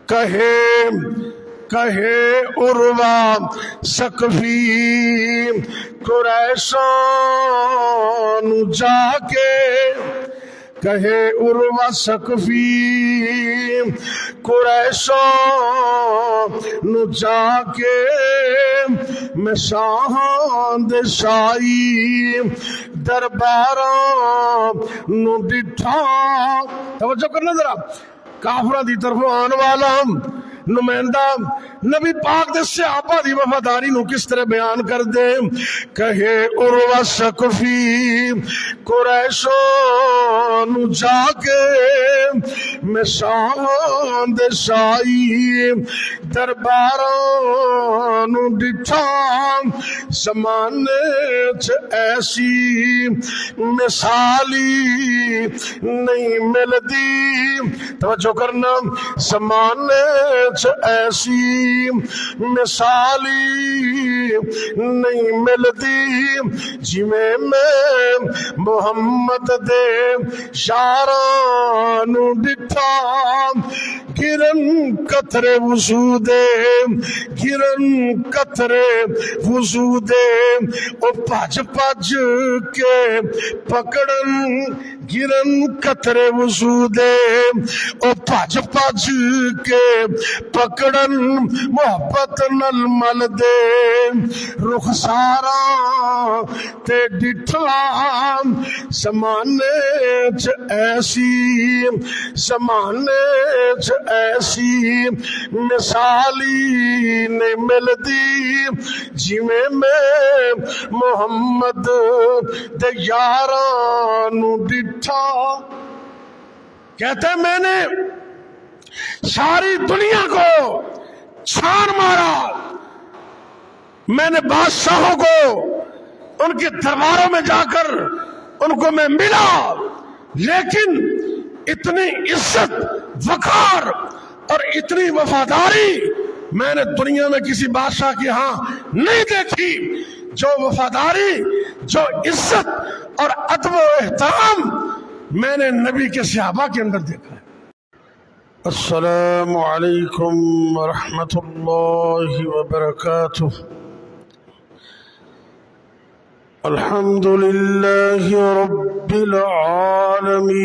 کہے عروہ ثقفی قریشان جا کے، کہے عروہ ثقفی قریشان جا کے، میں شاہاں دے شاہی درباراں نو ڈٹھا۔ توجہ کرنا ذرا، کافراں دی طرف آن والا نمائندہ نبی پاک دے صحابہ دی وفاداری نو کس طرح بیان کر دے۔ کہے عروہ ثقفی قریشان جا کے، میں شاہاں دے شاہی درباراں نو ڈٹھا، زمانے چ ایسی مثالی نہیں ملدی۔ توجہ کرنا، زمانے چ ایسی مثالی نہیں ملدی، جویں میں محمد دے یاراں نو ڈٹھا، گرن قطرے وضو دے، گرن قطرے وضو دے، او بھج بھج کے پکڑن، گرن قطرے وضو دے، او بھج بھج کے پکڑن، محبت نل مل دے رخساراں تے ڈٹھا، زمانے چ ایسی، زمانے چ ایسی مثالی نہیں ملدی، جویں میں محمد دے یاراں نو ڈٹھا۔ کہتے میں نے ساری دنیا کو چھان مارا، میں نے بادشاہوں کو ان کے درباروں میں جا کر ان کو میں ملا، لیکن اتنی عزت، وقار اور اتنی وفاداری میں نے دنیا میں کسی بادشاہ کے ہاں نہیں دیکھی، جو وفاداری، جو عزت اور ادب و احترام میں نے نبی کے صحابہ کے اندر دیکھا ہے۔ السلام علیکم ورحمۃ اللہ وبرکاتہ۔ الحمد للہ رب العالمین،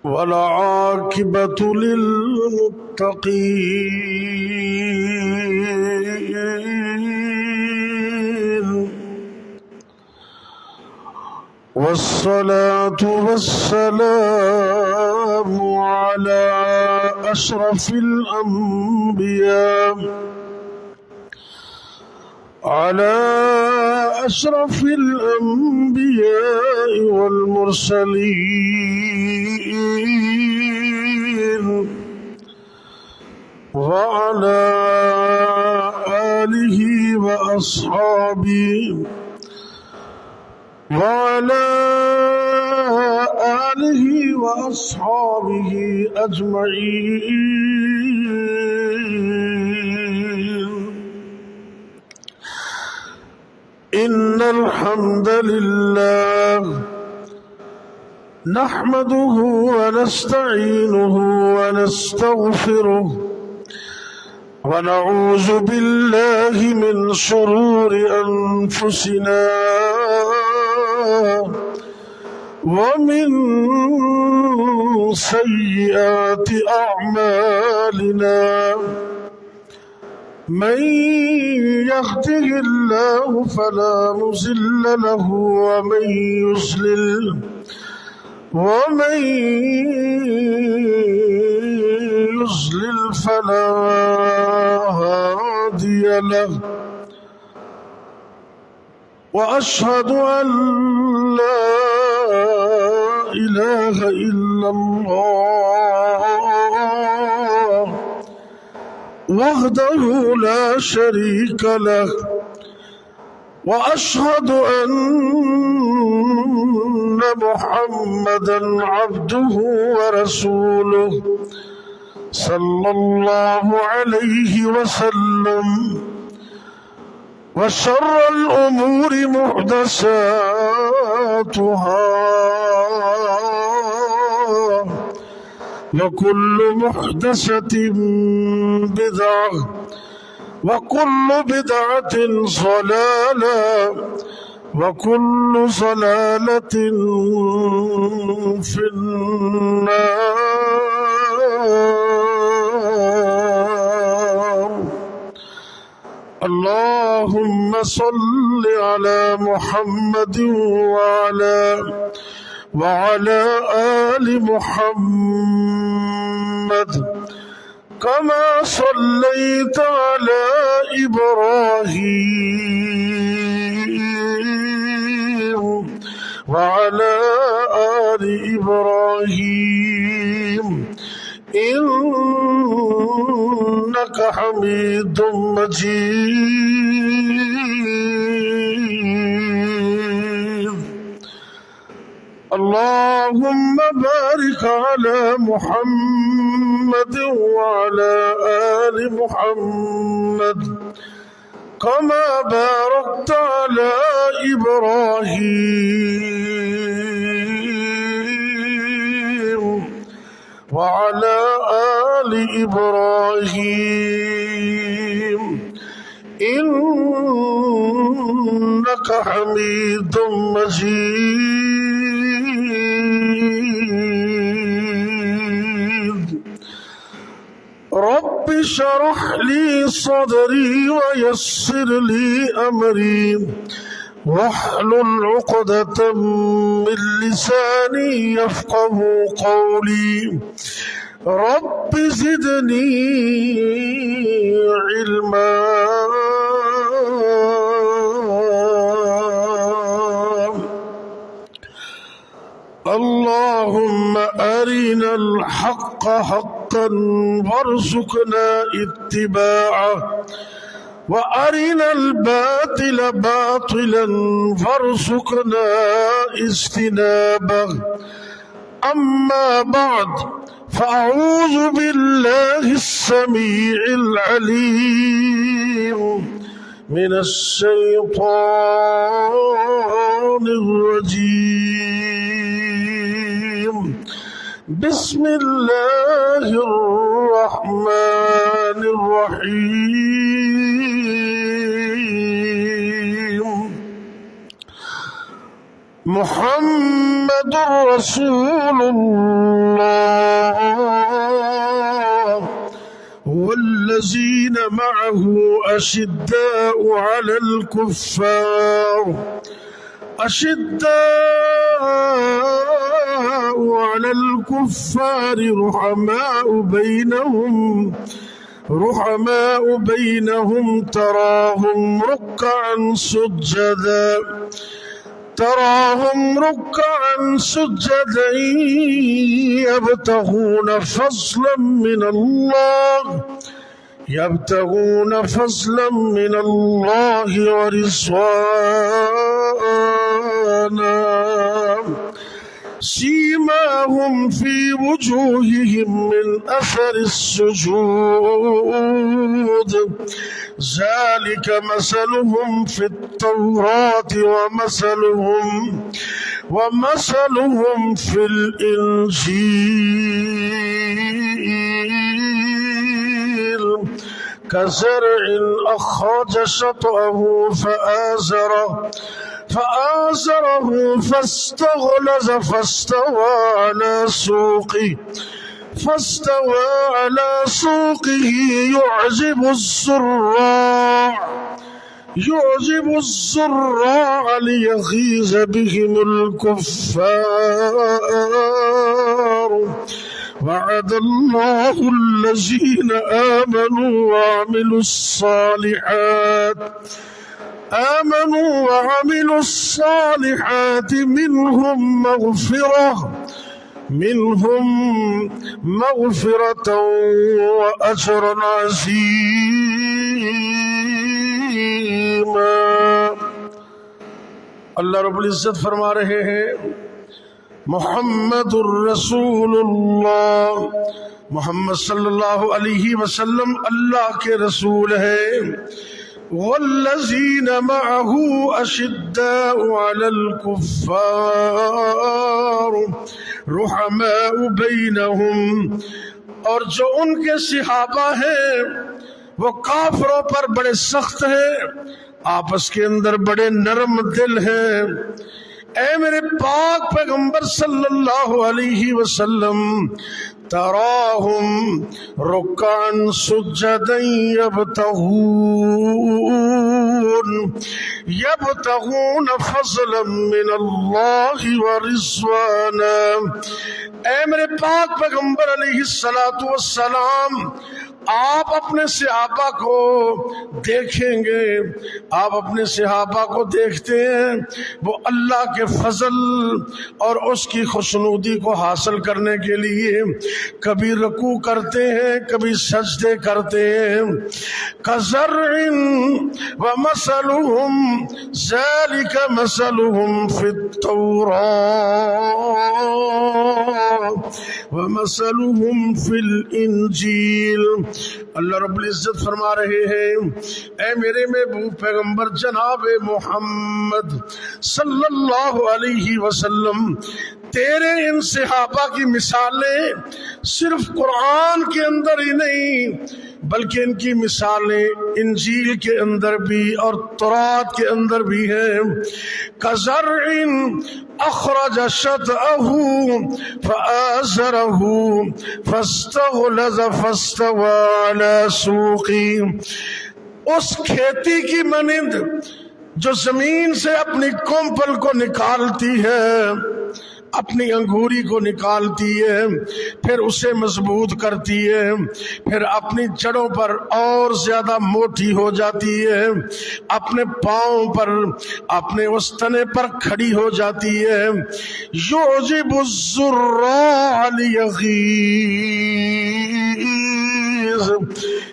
والعاقبۃ للمتقین، والصلاة والسلام على أشرف الأنبياء، على أشرف الأنبياء والمرسلين، وعلى آله وأصحابه، وعلى آله وأصحابه أجمعين۔ إن الحمد لله نحمده ونستعينه ونستغفره، ونعوذ بالله من شرور أنفسنا ومن سيئات أعمالنا، من يهده الله فلا مضل له، ومن يضلل فلا هادي له، وأشهد أن لا إله إلا الله وحده لا شريك له، وأشهد أن محمدا عبده ورسوله صلى الله عليه وسلم۔ وشر الأمور محدثاتها وكل محدثة بدعة وكل بدعة ضلالة وكل ضلالة في النار. اللهم صل على محمد وعلى آل محمد كما صليت على إبراهيم وعلى آل إبراهيم إنك حميد مجيد. اللهم بارك على محمد وعلى آل محمد كما باركت على إبراهيم وعلى آل إبراهيم إنك حميد مجيد. رب اشرح لي صدري ويسر لي أمري واحلل عقدة من لساني يفقه قولي. رب زدني علما. اللهم أرنا الحق حقا وارزقنا اتباعه وأرنا الباطل باطلا وارزقنا اجتنابه. أما بعد، فأعوذ بالله السميع العليم من الشيطان الرجيم. بسم الله الرحمن الرحيم. محمد رسول الله والذين معه أشداء على الكفار رحماء بينهم تراهم ركعا سجدا يبتغون فضلا من الله ورضوانا. سيماهم في وجوههم من أثر السجود ذلك مثلهم في التوراة ومثلهم في الإنجيل كزرع أخرج شطأه فآزره فاستغلظ فاستوى على سوقه يعجب الزراع ليغيظ بهم الكفار. وعد الله الذين آمنوا وعملوا الصالحات منهم مغفرة وأجرا عظيما. اللہ رب العزت فرما رہے ہیں محمد الرسول اللہ، محمد صلی اللہ علیہ وسلم اللہ کے رسول ہے، والذین معه اشداء علی الکفار رحماء بینہم، اور جو ان کے صحابہ ہیں وہ کافروں پر بڑے سخت ہیں، آپس کے اندر بڑے نرم دل ہیں۔ اے میرے پاک پیغمبر صلی اللہ علیہ وسلم، تراہم رکعا سجدا یبتغون فضلا من اللہ ورضوانا۔ اے میرے پاک پیغمبر علیہ السلام، آپ اپنے صحابہ کو دیکھیں گے، آپ اپنے صحابہ کو دیکھتے ہیں، وہ اللہ کے فضل اور اس کی خوشنودی کو حاصل کرنے کے لیے کبھی رکوع کرتے ہیں، کبھی سجدے کرتے ہیں۔ کزرع ومثلهم ذلك مثلهم في التوراة ومثلهم في الانجیل۔ اللہ رب العزت فرما رہے ہیں، اے میرے محبوب پیغمبر جناب محمد صلی اللہ علیہ وسلم، تیرے ان صحابہ کی مثالیں صرف قرآن کے اندر ہی نہیں بلکہ ان کی مثالیں انجیل کے اندر بھی اور تورات کے اندر بھی ہیں۔ کزرع اخرج شطأه فآزره فاستغلظ فاستوى على سوقه، اس کھیتی کی مانند جو زمین سے اپنی کمپل کو نکالتی ہے، اپنی انگوری کو نکالتی ہے، پھر اسے مضبوط کرتی ہے، پھر اپنی جڑوں پر اور زیادہ موٹی ہو جاتی ہے، اپنے پاؤں پر، اپنے اس تنے پر کھڑی ہو جاتی ہے۔ یعجب الزراع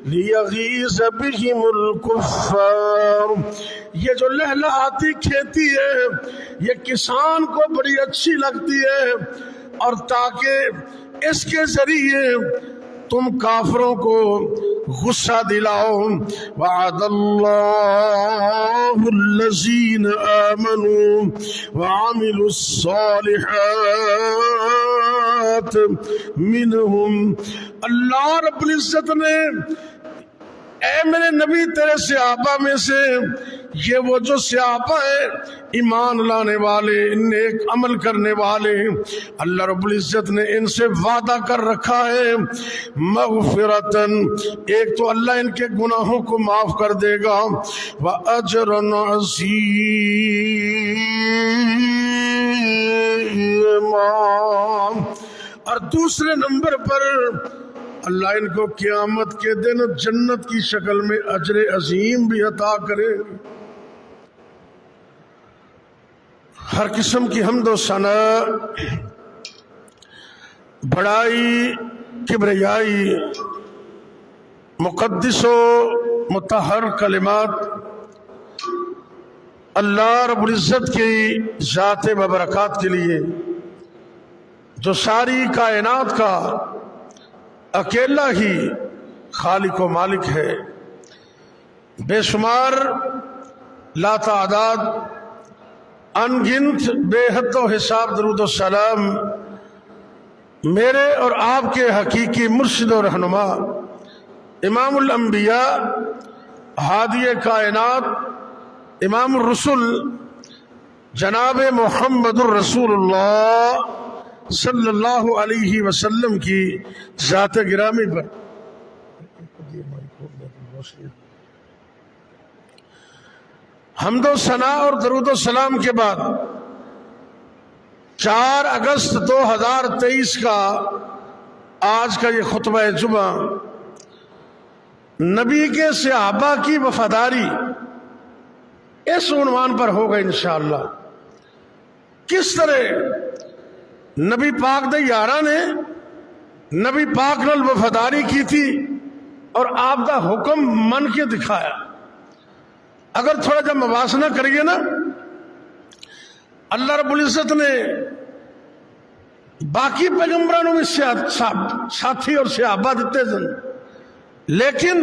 لیغیظ بہم الکفار۔ یہ جو لہلہاتی کھیتی ہے یہ کسان کو بڑی اچھی لگتی ہے، اور تاکہ اس کے ذریعے تم کافروں کو غصہ دلاؤ۔ وعد اللہ الذین آمنوا وعملوا الصالحات منہم، اللہ رب العزت نے اے میرے نبی تیرے صحابہ میں سے یہ وہ جو صحابہ ہیں ایمان لانے والے، نیک عمل کرنے والے، اللہ رب العزت نے ان سے وعدہ کر رکھا ہے مغفرتن، ایک تو اللہ ان کے گناہوں کو معاف کر دے گا، وَأَجْرًا عَظِيمًا، اور دوسرے نمبر پر اللہ ان کو قیامت کے دن جنت کی شکل میں اجر عظیم بھی عطا کرے۔ ہر قسم کی حمد و ثنا، بڑائی، کبریائی، مقدس و مطہر کلمات اللہ رب العزت کی ذات مبارکات کے لیے، جو ساری کائنات کا اکیلا ہی خالق و مالک ہے۔ بے شمار، لا تعداد، ان گنت، بے حد و حساب درود و سلام میرے اور آپ کے حقیقی مرشد و رہنما امام الانبیاء، ہادی کائنات، امام الرسل جناب محمد الرسول اللہ صلی اللہ علیہ وسلم کی ذات گرامی پر حمد و ثنا اور درود و سلام کے بعد 4 اگست 2023 کا آج کا یہ خطبہ جمعہ، نبی کے صحابہ کی وفاداری، اس عنوان پر ہوگا انشاءاللہ۔ کس طرح نبی پاک دے یاراں نے نبی پاک نال وفاداری کی تھی اور آپ دا حکم من کے دکھایا۔ اگر تھوڑا جب موازنہ کریے نا، اللہ رب العزت نے باقی پیغمبرانوں میں ساتھی اور صحابہ دیتے ہیں، لیکن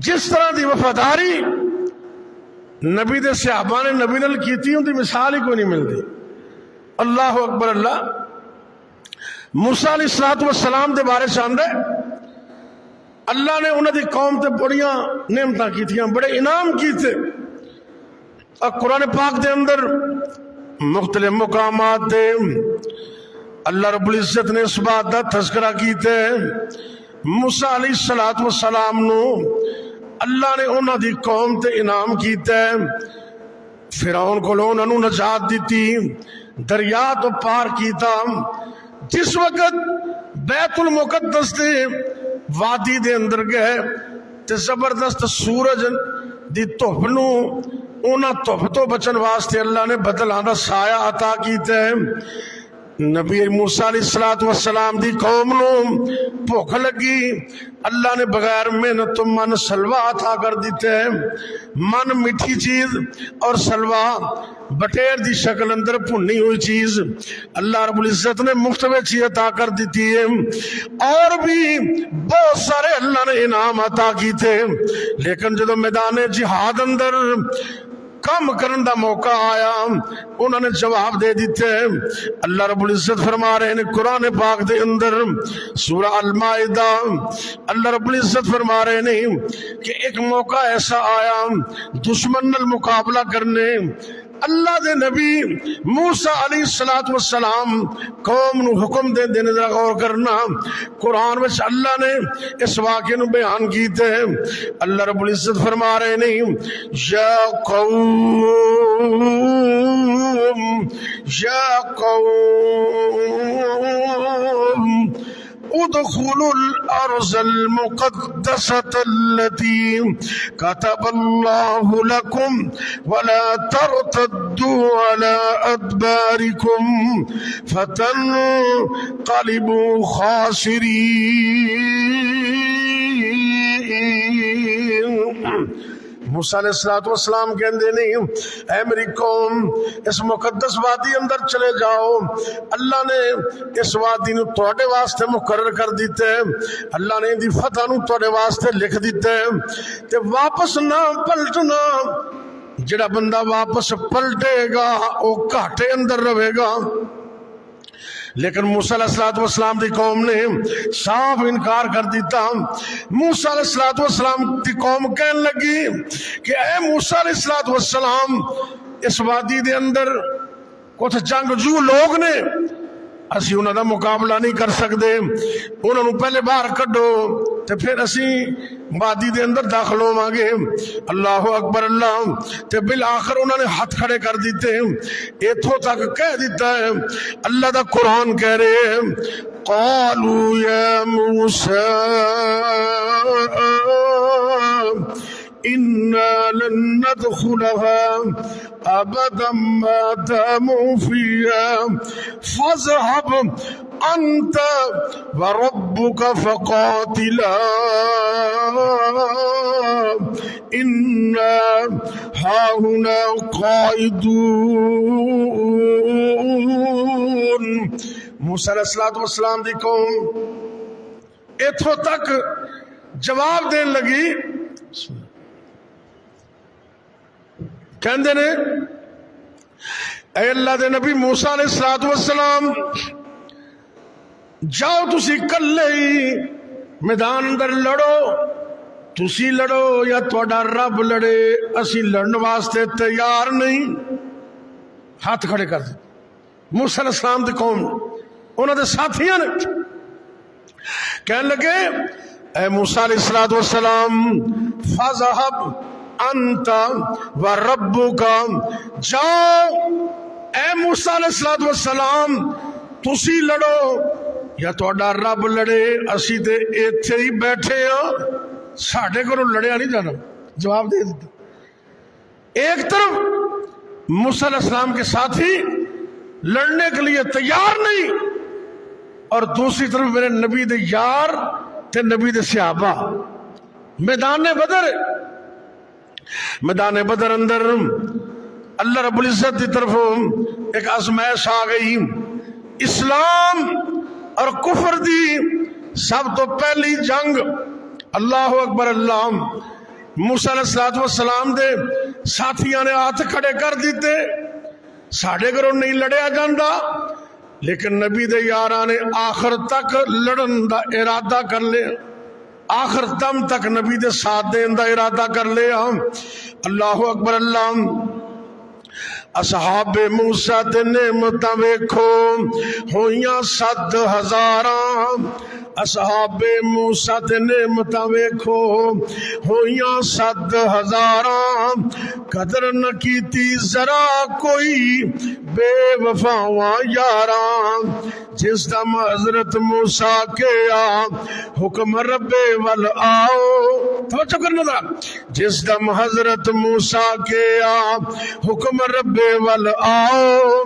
جس طرح دی وفاداری نبی دے صحابہ نے نبی نال کیتی ان دی مثال ہی کوئی نہیں ملتی. اللہ اکبر. اللہ موسیٰ علیہ السلام دے بارے چاہتا ہے اللہ نے انہوں دی قوم تے بڑیاں نعمتاں کیتیاں, بڑے انعام کیتے. اور قرآن پاک دے اندر مختلف مقامات دے اللہ رب العزت نے اس بات دا تذکرہ کیتے موسیٰ علیہ السلام نو اللہ نے انہوں دی قوم تے انعام کیتے. فرعون کو انہوں نے نجات دیتی, دریا تو پار کیتا. جس وقت بیت المقدس دے وادی دے اندر گئے تے زبردست سورج دی دھوپ نو انہاں دھوپ تو بچن واسطے اللہ نے بدلاں دا سایہ عطا کیتا ہے. نبی موسیٰ علیہ السلام دی قوم نو بھوک لگی, اللہ نے بغیر محنت تو من سلوا عطا کر دیتے ہیں. من میٹھی چیز اور سلوا بٹیر دی شکل اندر بھنی ہوئی چیز اللہ رب العزت نے مفت میں چیز عطا کر دیتی ہے. اور بھی بہت سارے اللہ نے انعام عطا کی تھے, لیکن جدو میدان جہاد اندر کام کرن دا موقع آیا انہوں نے جواب دے دیتے. اللہ رب العزت فرما رہے ہیں قرآن پاک دے اندر سورہ المائدہ, اللہ رب العزت فرما رہے ہیں کہ ایک موقع ایسا آیا دشمن نال مقابلہ کرنے. اللہ دے نبی موسیٰ علیہ السلام قوم نو حکم دے دینے ذرا غور کرنا. قرآن وچ اللہ نے اس واقعے نو بیان کیتے ہیں. اللہ رب العزت فرما رہے نہیں یا قوم ادخلوا الارض المقدسة التي كتب الله لكم ولا ترتدوا على ادباركم فتنقلبوا خاسرين. موسیٰ علیہ السلام کہندے نہیں اے میری قوم اس مقدس وادی اندر چلے جاؤ, اللہ نے اس وادی نو تواڈے واسطے مقرر کر دیتے, اللہ نے دی فتح نو تواڈے واسطے لکھ دیتے تے واپس نہ پلٹنا. جڑا بندہ واپس پلٹے گا او گھاٹے اندر رہے گا. لیکن موسیٰ علیہ السلام دی قوم نے صاف انکار کر دیتا. موسیٰ علیہ السلام دی قوم کہنے لگی کہ اے موسیٰ علیہ السلام اس وادی دے اندر کچھ جنگجو لوگ نے, اسی انہوں دا مقابلہ نہیں کر سکتے, انہوں نے پہلے باہر کڈو تے پھر اسی وادی دے اندر داخل ہو مانگے. اللہ اکبر. اللہ تے بالآخر انہوں نے ہاتھ کھڑے کر دیتے. ایتھوں تک کہہ دیتا ہے اللہ دا قرآن کہہ رہے ہیں قالوا یا موسیٰ إنا لن ندخلها أبدا ما داموا فيها فاذهب أنت وربك فقاتلا إنا هاهنا قاعدون. موسیٰ علیہ السلام دی قوم اتھوں تک جواب دین لگی, کہندے نے اے اللہ دے نبی موسیٰ علیہ السلام جاؤ تسی کلے ہی میدان اندر لڑو, تسی لڑو یا تہاڈا رب لڑے, اسی لڑن واسطے تیار نہیں. ہاتھ کھڑے کر دے موسیٰ علیہ السلام دی قوم انہوں دے ساتھیاں نے کہنے لگے اے موسیٰ علیہ السلام فَذَهَبْ انت و ربک, جاؤ اے موسیٰ علیہ السلام تسی لڑو یا تہاڈا رب لڑے, اسی تے ایتھے ہی بیٹھے ہاں, ساڈے کولوں لڑیا نہیں جانا. جواب دے دیتا. ایک طرف موسیٰ علیہ السلام کے ساتھی لڑنے کے لیے تیار نہیں, اور دوسری طرف میرے نبی دے یار تے نبی دے صحابہ. میدان بدر اندر اللہ رب العزت کی طرف ایک آزمائش آ گئی. اسلام اور کفر دی سب تو پہلی جنگ, اللہ اکبر. اللہ موسیٰ علیہ السلام دے ساتھیاں نے ہاتھ کھڑے کر دیتے، ساڑھے گھروں نہیں لڑیا جاندا، لیکن نبی دے یاراں نے آخر تک لڑن دا ارادہ کر لیا، آخر دم تک نبی دے ساتھ دین دا ارادہ کر لیا۔ اللہ اکبر اللہ۔ اصحاب موسیٰ تے نعمتاں ویکھو ہویاں 7,000، اصحاب موسیٰ تے نعمتاں ویکھو ہویاں 7,000، قدر نہ کیتی ذرا کوئی بے وفاواں یاراں، جس دم حضرت موسیٰ کے حکم رب ول آؤ، توجہ کرنا ذرا، جس دم حضرت موسیٰ کے حکم رب ول آؤ،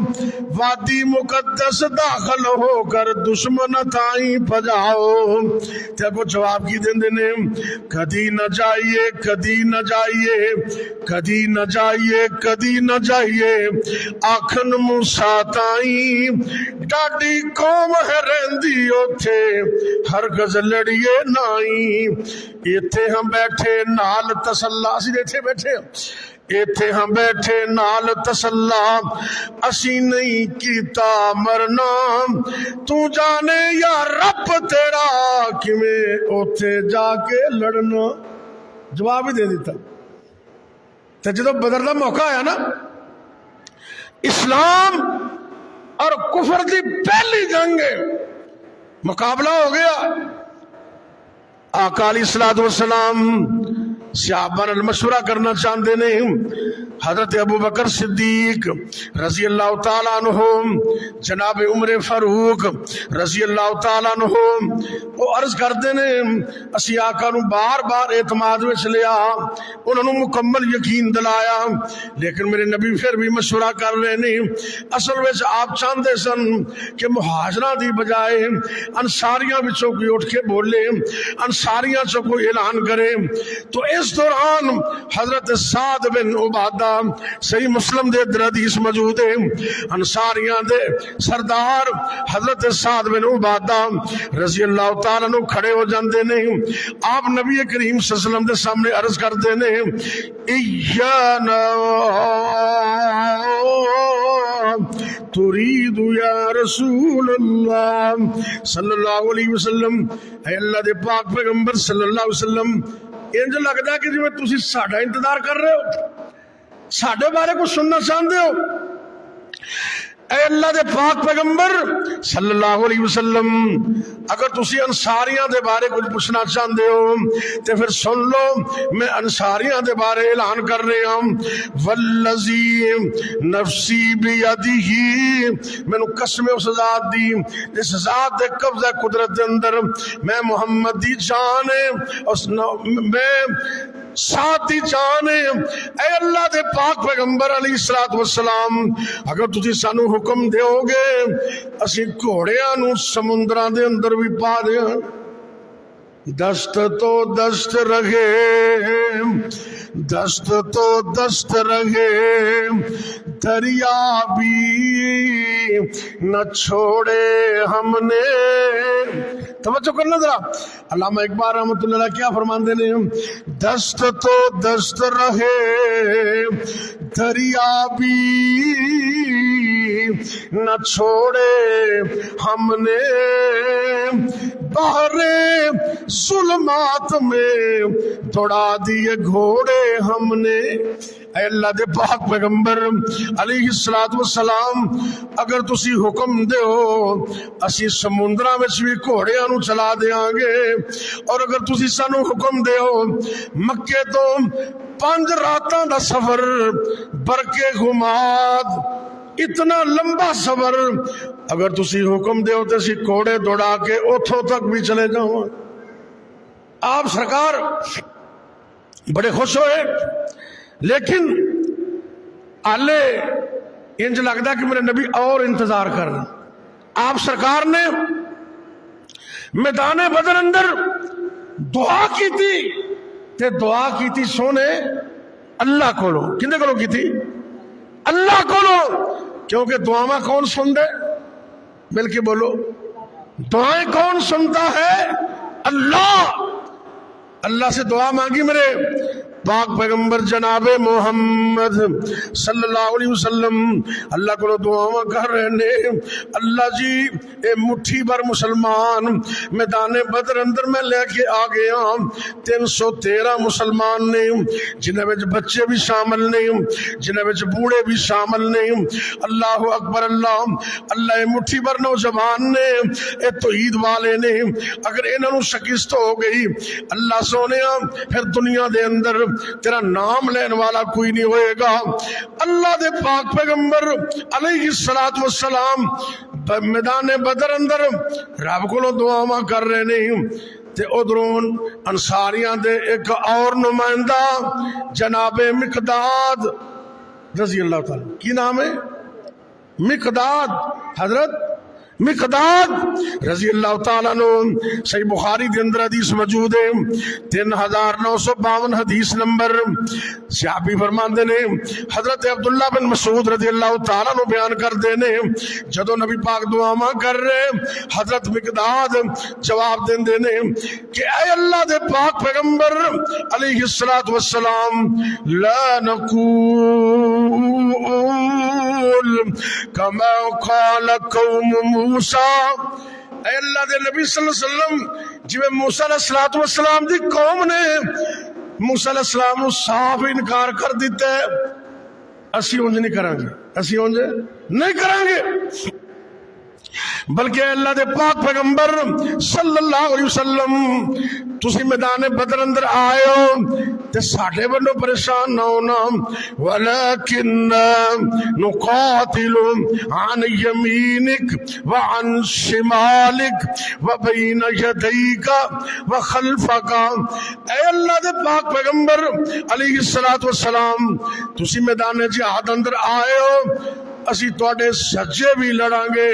وادی مقدس داخل ہو کر دشمن تائیں پجاؤ، تے کو جواب کی دیں دینے، کدی نہ جائیے کدی نہ جائیے کدی نہ جائیے کدی نہ جائیے، آکھن موسیٰ تائیں ڈاڈی قوم ہے رہندی اوتھے ہرگز لڑیے نائیں، ایتھے ہم بیٹھے نال تسلا، اسی ایتھے بیٹھے ایتھے ہم بیٹھے نال تسلا، اسی نہیں کیتا مرنا، تو جانے یا رب تیرا کیویں اوتھے جا کے لڑنا۔ جواب ہی دے دیتا۔ تے جدو بدر دا موقع آیا نا، اسلام اور کفر دی پہلی جنگ مقابلہ ہو گیا، آقا علیہ الصلوۃ والسلام صحابہ نے مشورہ کرنا چاہتے نے، حضرت ابو بکر صدیق رضی اللہ تعالیٰ عنہ، جناب عمر فاروق رضی اللہ تعالیٰ عنہ، وہ عرض کرتے نے اسی آقا نو بار بار اعتماد وچ لیا، انہوں نے مکمل یقین دلایا، لیکن میرے نبی پھر بھی مشورہ کر رہے نہیں۔ اصل وچ آپ چاہتے سن کہ مہاجراں دی بجائے انصاریاں وچوں کوئی اٹھ کے بولے، انصاریاں چوں کوئی اعلان کرے، تو اس دوران حضرت سعد بن عبادہ، صحیح مسلم دے در حدیث موجود ہے، انصاریاں دے سردار حضرت سعد بن عبادہ رضی اللہ تعالیٰ عنہ کھڑے ہو جاندے نے، آپ نبی کریم صلی اللہ علیہ وسلم دے سامنے عرض کرتے نے، ایانا ترید یا رسول اللہ صلی اللہ علیہ وسلم، اے اللہ دے پاک پیغمبر صلی اللہ علیہ وسلم، انج لگتا ہے کہ جی میں تسی ساڈا انتظار کر رہے ہو، ساڈے بارے کچھ سننا چاہتے ہو۔ اے اللہ دے پاک پیغمبر صلی اللہ علیہ وسلم، اگر تسی انصاریاں دے بارے کچھ پوچھنا چاہتے ہو تے پھر سن لو، میں انصاریاں دے بارے اعلان کر رہے ہوں، والذی نفسی بیدہ، میں نے قسم اس ذات دی جس ذات دے قبضہ قدرت دے اندر میں محمد دی جان میں ساتھ دی جان، اے اللہ دے پاک پیغمبر علیہ الصلوۃ والسلام، اگر تسی سانو حکم دیو گے اسی گھوڑیاں نو سمندراں دے اندر بھی پا دیاں، دست تو دست رہے دست تو دست رہے دریا بھی نہ چھوڑے ہم نے۔ توجہ کرنا ذرا، علامہ اقبال رحمۃ اللہ علیہ کیا فرماندے نے، دست تو دست رہے دریا بھی نہ چھوڑے ہم نے، بحر ظلمات میں دوڑا دیے گھوڑے ہم نے۔ اے اللہ دے پاک پیغمبر علیہ الصلوۃ والسلام، اگر تسی حکم دیو اسی سمندراں وچ بھی گھوڑیاں نو چلا دیاں گے، اور اگر تسی سانو حکم دیو مکے تو 5 راتاں دا سفر برکے غماد، اتنا لمبا سفر اگر تسی حکم دیو تے اسی گھوڑے دوڑا کے اتھوں تک بھی چلے جاؤں۔ آپ سرکار بڑے خوش ہوئے، لیکن آلے انج لگتا کہ میرے نبی اور انتظار کر رہے۔ آپ سرکار نے میدان بدر اندر دعا کی تھی، تے دعا کی تھی سونے اللہ کو لو، کندے کو لو کی تھی؟ اللہ کو لو، کیونکہ دعائیں کون سن دے؟ مل کے بولو، دعائیں کون سنتا ہے؟ اللہ۔ اللہ سے دعا مانگی میرے پاک پیغمبر جناب محمد صلی اللہ علیہ وسلم اللہ کو دعا کر رہے نے اللہ جی اے مٹھی بھر مسلمان میدان بدر اندر میں لے کے آ گیا 313 مسلمان نے جنہیں وچ بچے بھی شامل نے جنہیں وچ بوڑھے بھی شامل نے اللہ اکبر اللہ اے مٹھی بھر نوجوان نے اے توحید والے نے اگر انہوں نے شکست ہو گئی اللہ سونے پھر دنیا دے اندر تیرا نام لین والا کوئی نہیں ہوئے گا اللہ دے پاک پیغمبر علیہ السلام میدان بدر اندر رب کو دعا کر رہے نہیں تے ادھرون انصاریاں دے ایک اور نمائندہ جناب مقداد رضی اللہ تعالی کی نام ہے مقداد حضرت مقداد رضی اللہ تعالیٰ عنہ صحیح بخاری دے اندر حدیث موجود ہے 3952 حدیث نمبر صحابی فرماندے نے حضرت عبداللہ بن مسعود رضی اللہ تعالیٰ عنہ بیان کر دینے جدو نبی پاک دعا کر رہے حضرت مقداد جواب دین دینے کہ اے اللہ دے پاک پیغمبر علیہ السلام لا نقول کما قال قوم موسیٰ اے اللہ دے نبی صلی اللہ علیہ وسلم جی موسیٰ علیہ السلام دی قوم نے موسیٰ علیہ السلام نے صاف انکار کر دیتا ہے اسی انج نہیں کریں گے اسی انج نہیں کریں گے بلکہ اللہ دے پاک پیغمبر صلی اللہ علیہ وسلم تسی میدان بدر اندر آئے ہو تے ساڑھے بندوں پریشان نہ ہونا ولیکن نقاتل عن یمینک وعن شمالک وبین یدیک وخلفک اے اللہ دے پاک پیغمبر علیہ السلام تسی میدان جہاد اندر آئے ہو اسی توڑے سجے بھی لڑاں گے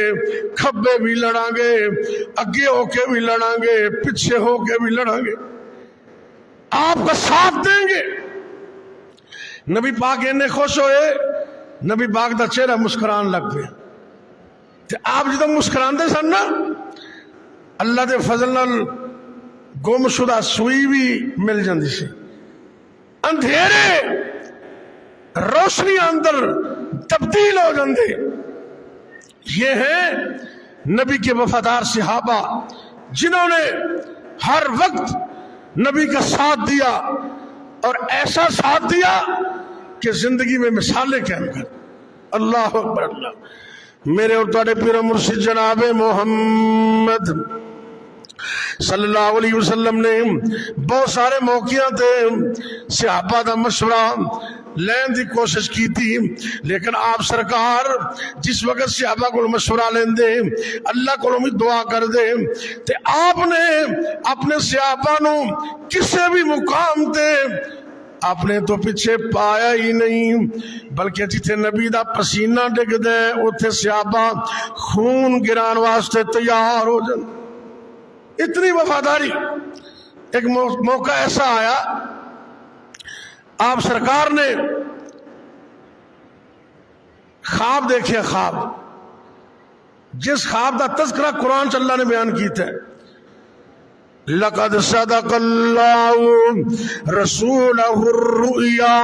کھبے بھی لڑاں گے اگے ہو کے بھی لڑاں گے پچھے ہو کے بھی لڑاں گے آپ کا ساتھ دیں گے نبی پاک انہیں خوش ہوئے نبی پاک دا چہرہ مسکران لگ گیا تے آپ جدو مسکران دے سن نا اللہ دے فضل نال گم شدہ سوئی بھی مل جاندی سی اندھیرے روشنی اندر تبدیل ہو جاندے یہ ہیں نبی کے وفادار صحابہ جنہوں نے ہر وقت نبی کا ساتھ دیا اور ایسا ساتھ دیا کہ زندگی میں مثالیں قائم کر اللہ اکبر اللہ میرے اور تواڈے پیر مرشد جناب محمد صلی اللہ علیہ وسلم نے بہت سارے موقعوں تے صحابہ دا مشورہ لین دی کوشش کی تھی لیکن آپ سرکار جس وقت صحابہ کو مشورہ لین دے اللہ کو بھی دعا کر دے تے آپ نے اپنے صحابہ نو کسے بھی مقام تے آپ نے تو پیچھے پایا ہی نہیں بلکہ جتھے نبی دا پسینہ ڈگ دے اتھے صحابہ خون گران واسطے تیار ہو جائیں اتنی وفاداری ایک موقع ایسا آیا آپ سرکار نے خواب دیکھے خواب جس خواب دا تذکرہ قرآن چ اللہ نے بیان کیتا ہے لقد صدق اللہ رسولہ الرؤیا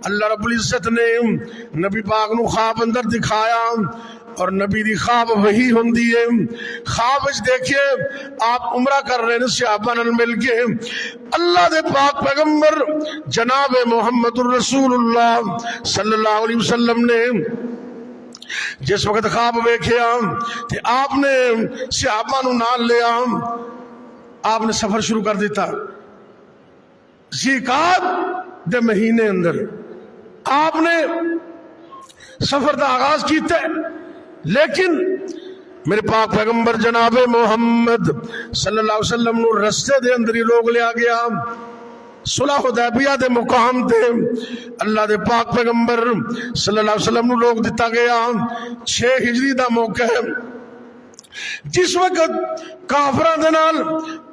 اللہ رب العزت نے نبی پاک نو خواب اندر دکھایا اور نبی دی خواب وہی ہوندی ہے خواب وچ دیکھیے آپ عمرہ کر رہے ہیں صحابہ نال مل کے اللہ دے پاک پیغمبر جناب محمد الرسول اللہ صلی اللہ علیہ وسلم نے جس وقت خواب ویکھیا تے آپ نے صحابہ نو نال لیا آپ نے سفر شروع کر دیتا ذیقعد دے مہینے اندر آپ نے سفر دا آغاز کیتا ہے لیکن میرے پاک پیغمبر جناب محمد صلی اللہ علیہ وسلم نو رستے دے اندر ہی لوگ لیا گیا صلح حدیبیہ دے مقام تے اللہ دے پاک پیغمبر صلی اللہ علیہ وسلم نو لوگ دیتا گیا 6 ہجری دا موقع ہے جس وقت کافراں دے نال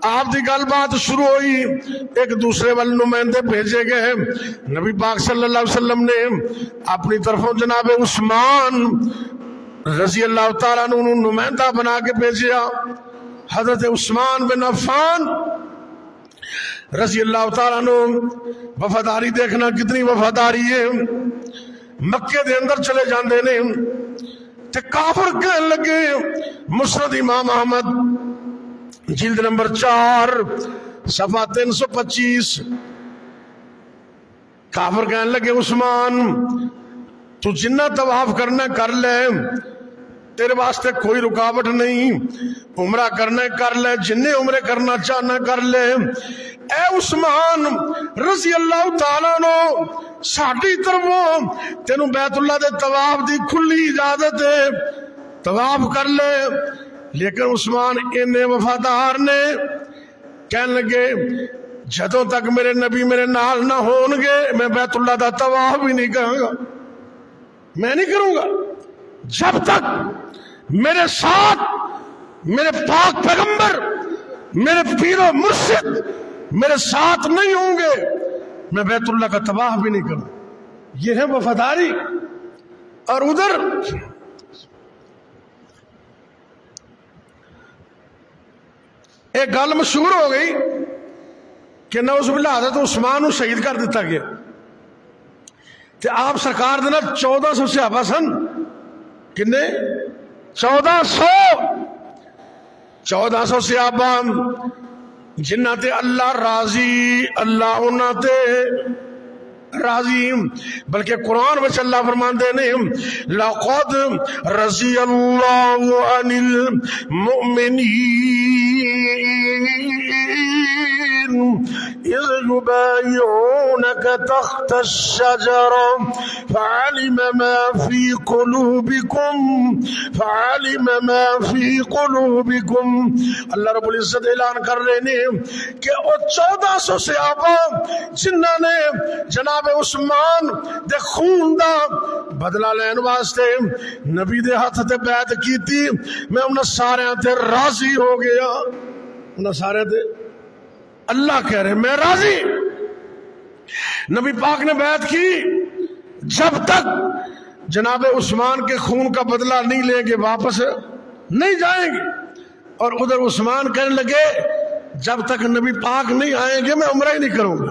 آپ دی گل بات شروع ہوئی ایک دوسرے والے نمائندے بھیجے گئے نبی پاک صلی اللہ علیہ وسلم نے اپنی طرفوں جناب عثمان رضی اللہ تعالیٰ عنہ نمائندہ بنا کے بھیجیا حضرت عثمان بن عفان رضی اللہ تعالیٰ عنہ وفاداری دیکھنا کتنی وفاداری ہے. مکے دے اندر چلے جاندے نے تے کافر کہن لگے مسند امام احمد جلد نمبر 4 صفحہ 325. کافر کہن لگے عثمان تو جنہ طواف کرنا کر لے, تیرے واسطے کوئی رکاوٹ نہیں, عمرہ کرنا کر لے, جنہیں عمرے کرنا چاہنا کر لے. اے عثمان رضی اللہ تعالیٰ عنہ ساڈی طرفوں تینوں بیت اللہ دے طواف دی کھلی اجازت ہے, طواف کر لے. لیکن عثمان انہیں وفادار نے کہن لگے جدوں تک میرے نبی میرے نال نہ ہون گے میں بیت اللہ دا طواف بھی نہیں کروں گا, میں نہیں کروں گا. جب تک میرے ساتھ میرے پاک پیغمبر میرے پیر و مرشد میرے ساتھ نہیں ہوں گے میں بیت اللہ کا طواف بھی نہیں کروں. یہ ہے وفاداری. اور ادھر ایک گل مشہور ہو گئی کہ نعوذ باللہ حضرت عثمان شہید کر دیتا گیا. تے آپ سرکار دے نال 1400 صحابہ سن. کنے 1400 صحابہ جنہ تے اللہ راضی, اللہ انہاں تے راضی. بلکہ قرآن وچ اللہ فرماندے نے لقد رضی اللہ عن المؤمنین اذ یبایعونک تحت الشجرہ فعلم ما فی قلوبکم اللہ رب العزت اعلان کر رہے ہیں کہ وہ 1400 صحابہ جنہاں نے جناب عثمان دے خون دا بدلہ لین واسطے نبی دے ہاتھ تے بیعت کیتی, میں انہاں سارے تے راضی ہو گیا. انہاں سارے تے اللہ کہہ رہے میں راضی. نبی پاک نے بیعت کی جب تک جناب عثمان کے خون کا بدلہ نہیں لیں گے واپس نہیں جائیں گے. اور ادھر عثمان کہنے لگے جب تک نبی پاک نہیں آئیں گے میں عمرہ ہی نہیں کروں گا,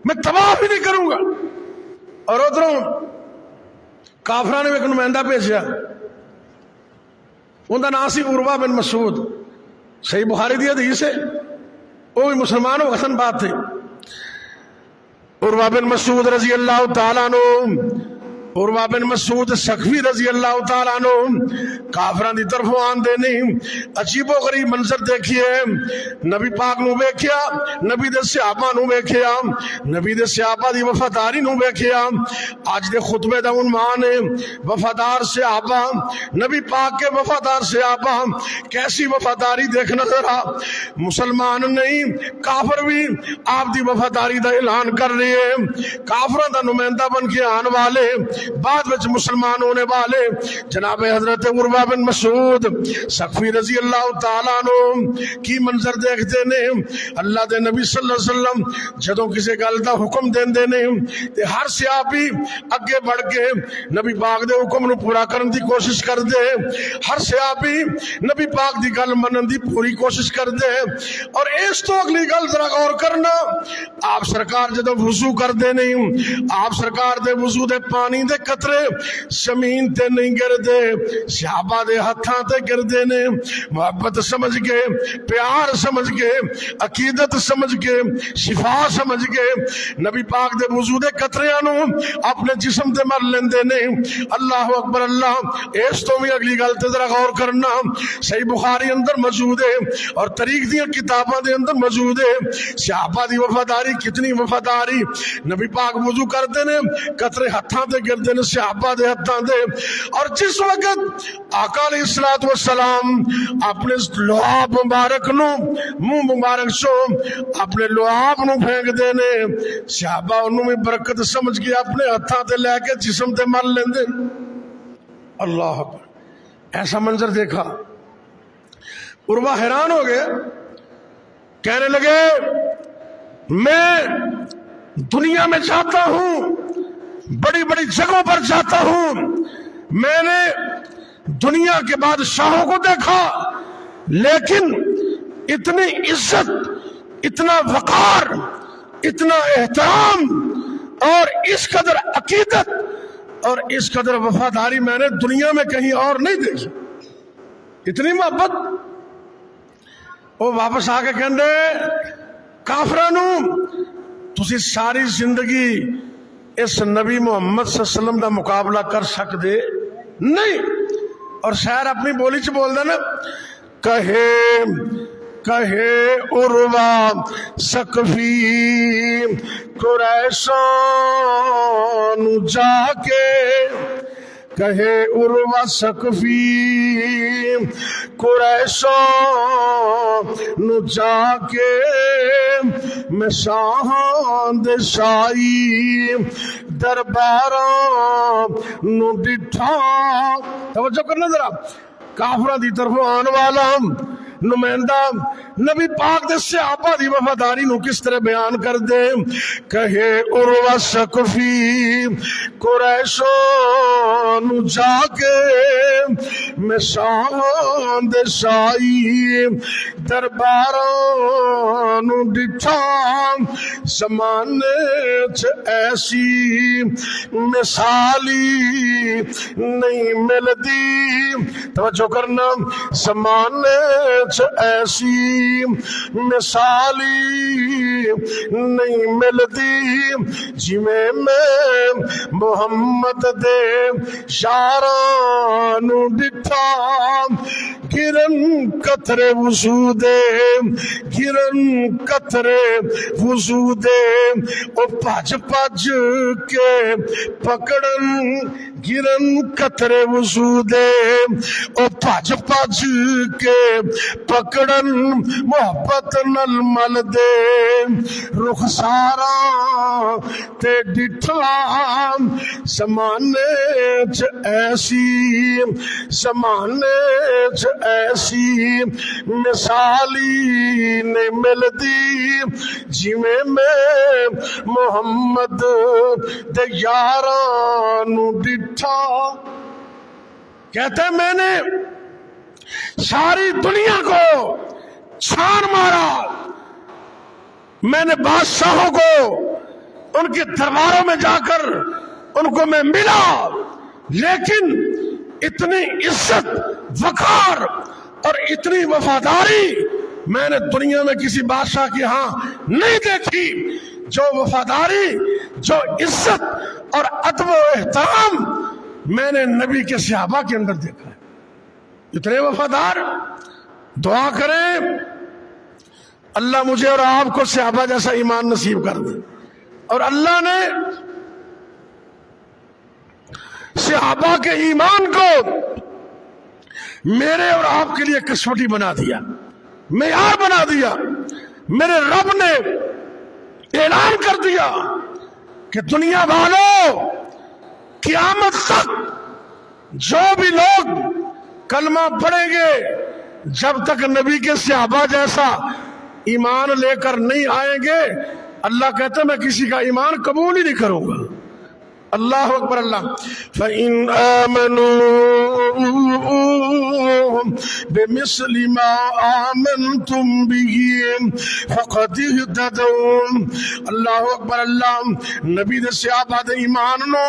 میں طواف ہی نہیں کروں گا. اور ادھروں کافران نے ایک نمائندہ بھیجا, ان کا نام سی عروہ بن مسعود. صحیح بخاری دی حدیث ہے, وہ بھی مسلمان ہو حسن بات تھے. عروہ بن مسعود رضی اللہ تعالیٰ عنہ, عروہ بن مسعود سقفی رضی اللہ تعالیٰ عنہ کافران دی طرف آن دے نہیں. عجیب و غریب منظر دیکھیے, نبی پاک نو ویکھیا, نبی دے صحابہ نو ویکھیا, نبی دے صحابہ دی وفاداری نو ویکھیا. آج دے خطبے دا عنوان ہے وفادار صحابہ, نبی پاک کے وفادار صحابہ. کیسی وفاداری دیکھنا ذرا, مسلمان نہیں کافر بھی آپ دی وفاداری دا اعلان کر رہے ہیں. کافران دا نمائندہ بن کے آن والے بعد وچ مسلمان ہونے والے جناب حضرت عروہ بن مسعود سقفی رضی اللہ تعالیٰ عنہ کی منظر دیکھتے نے. اللہ دے نبی صلی اللہ علیہ وسلم جدوں کسی گل دا حکم دیندے نے تے ہر صحابی اگے بڑھ کے نبی پاک دے حکم نو پورا کرن دی کوشش کر دے, ہر صحابی نبی پاک دی گل منن دی پوری کوشش کر دے. اور اس تو اگلی گل ذرا غور کرنا, آپ سرکار جدوں وضو کر دے نہیں, آپ سرکار دے وضو دے پانی دے قطرے زمین تے نہیں گردے, صحابہ دے ہتھاں تے گردے نے. محبت سمجھ کے, پیار سمجھ کے, عقیدت سمجھ کے, شفا سمجھ کے نبی پاک دے وضو دے قطریاں نو اپنے جسم تے مر لیندے نے. اللہ اکبر اللہ. اس تو بھی اگلی گل تے ذرا غور کرنا, صحیح بخاری اندر موجود ہے اور طریق دیاں کتاباں دے اندر موجود ہے. صحابہ دی وفاداری کتنی وفاداری, نبی پاک وضو کرتے نے قطرے ہتھاں تے گردے نے صحابہ دے ہتھاں دے. اور جس وقت آقا علیہ الصلوۃ والسلام اپنے لعاب مبارک نو منہ مبارک چو اپنے لعاب نو پھینک دے نے, صحابہ انہوں میں برکت سمجھ کے اپنے ہتھاں تے لے کے جسم تے مر لیندے. اللہ اکبر. ایسا منظر دیکھا, عروہ حیران ہو گئے, کہنے لگے میں دنیا میں جاتا ہوں, بڑی بڑی جگہوں پر جاتا ہوں, میں نے دنیا کے بادشاہوں کو دیکھا لیکن اتنی عزت اتنا وقار، اتنا احترام اور اس قدر عقیدت اور اس قدر وفاداری میں نے دنیا میں کہیں اور نہیں دیکھی. اتنی محبت. وہ واپس آ کے کہندے کافرانو تسی ساری زندگی اس نبی محمد صلی اللہ علیہ وسلم دا مقابلہ کر سکتے نہیں. اور شاعر اپنی بولی چ بول دے نا، کہے عروہ ثقفی قریشوں جا کے، کہے عروہ ثقفی قریشوں جا کے، میں شاہاں دے شاہی درباراں نو ڈٹھا. توجہ کرنا ذرا، کافراں دی طرف آن والا نمائندہ نبی پاک دے صحابہ دی وفاداری نو کس طرح بیان کر دے. کہے عروہ ثقفی قریشوں جا کے، میں شاہاں دے شاہی درباراں نو ڈٹھا، زمانے چ ایسی مثالی نہیں ملدی. توجہ کرنا، زمانے چ ایسی مثالی نہیں ملدی، جویں میں محمد دے یاراں نو ڈٹھا. گرن قطرے وضو دے، گرن قطرے وضو دے، او بھج بھج کے پکڑن. گرن قطرے وضو دے، او بھج بھج کے پکڑن. محبت نل مل دے رخساراں تے ڈٹھا، زمانے چ ایسی، زمانے چ ایسی مثالی نہیں ملدی، جویں میں محمد دے یاراں نو ڈٹھا. کہتے ہیں میں نے ساری دنیا کو چھان مارا، میں نے بادشاہوں کو ان کے درباروں میں جا کر ان کو میں ملا، لیکن اتنی عزت، وقار اور اتنی وفاداری میں نے دنیا میں کسی بادشاہ کی ہاں نہیں دیکھی. جو وفاداری، جو عزت اور ادب و احترام میں نے نبی کے صحابہ کے اندر دیکھا ہے. اتنے وفادار. دعا کریں اللہ مجھے اور آپ کو صحابہ جیسا ایمان نصیب کر دے، اور اللہ نے صحابہ کے ایمان کو میرے اور آپ کے لیے کسوٹی بنا دیا، معیار بنا دیا. میرے رب نے اعلان کر دیا کہ دنیا والوں قیامت تک جو بھی لوگ کلمہ پڑھیں گے، جب تک نبی کے صحابہ جیسا ایمان لے کر نہیں آئیں گے، اللہ کہتا ہے میں کسی کا ایمان قبول ہی نہیں کروں گا. اللہ اکبر. اللہ فَإِنْ آمَنُوا بِمِثْلِ مَا آمَنْتُمْ بِهِ فَقَدِ اهْتَدَوْا. اللہ اکبر. اللہ نبی دے صحابہ دے ایمان نو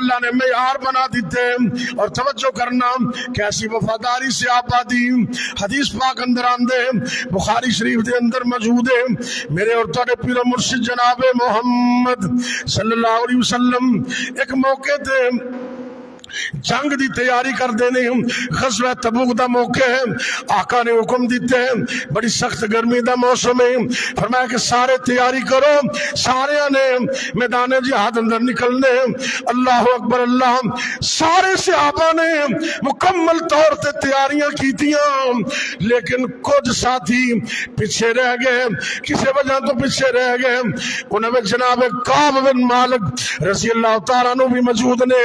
اللہ نے معیار بنا دیتے. اور توجہ کرنا کیسی وفاداری صحابہ دی. حدیث پاک اندر آندے بخاری شریف دے اندر موجود ہے. میرے اور تہاڈے پیر مرشد جناب محمد صلی اللہ علیہ وسلم ایک موقع تے جنگ دی تیاری کر دینے، غزوہ تبوک دا موقع ہے. آقا نے حکم دیتے ہیں، بڑی سخت گرمی دا موسم ہے، فرمایا کہ سارے تیاری کرو. سارے نے میدان جہاد اندر نکلنے. اللہ اکبر. اللہ سارے صحابہ نے مکمل طور تے تیاریاں کیتیاں، لیکن کچھ ساتھی پیچھے رہ گئے. کسی وجہ تو پیچھے رہ گئے. انہوں میں جناب کعب بن مالک رضی اللہ تعالیٰ عنہ بھی موجود نے.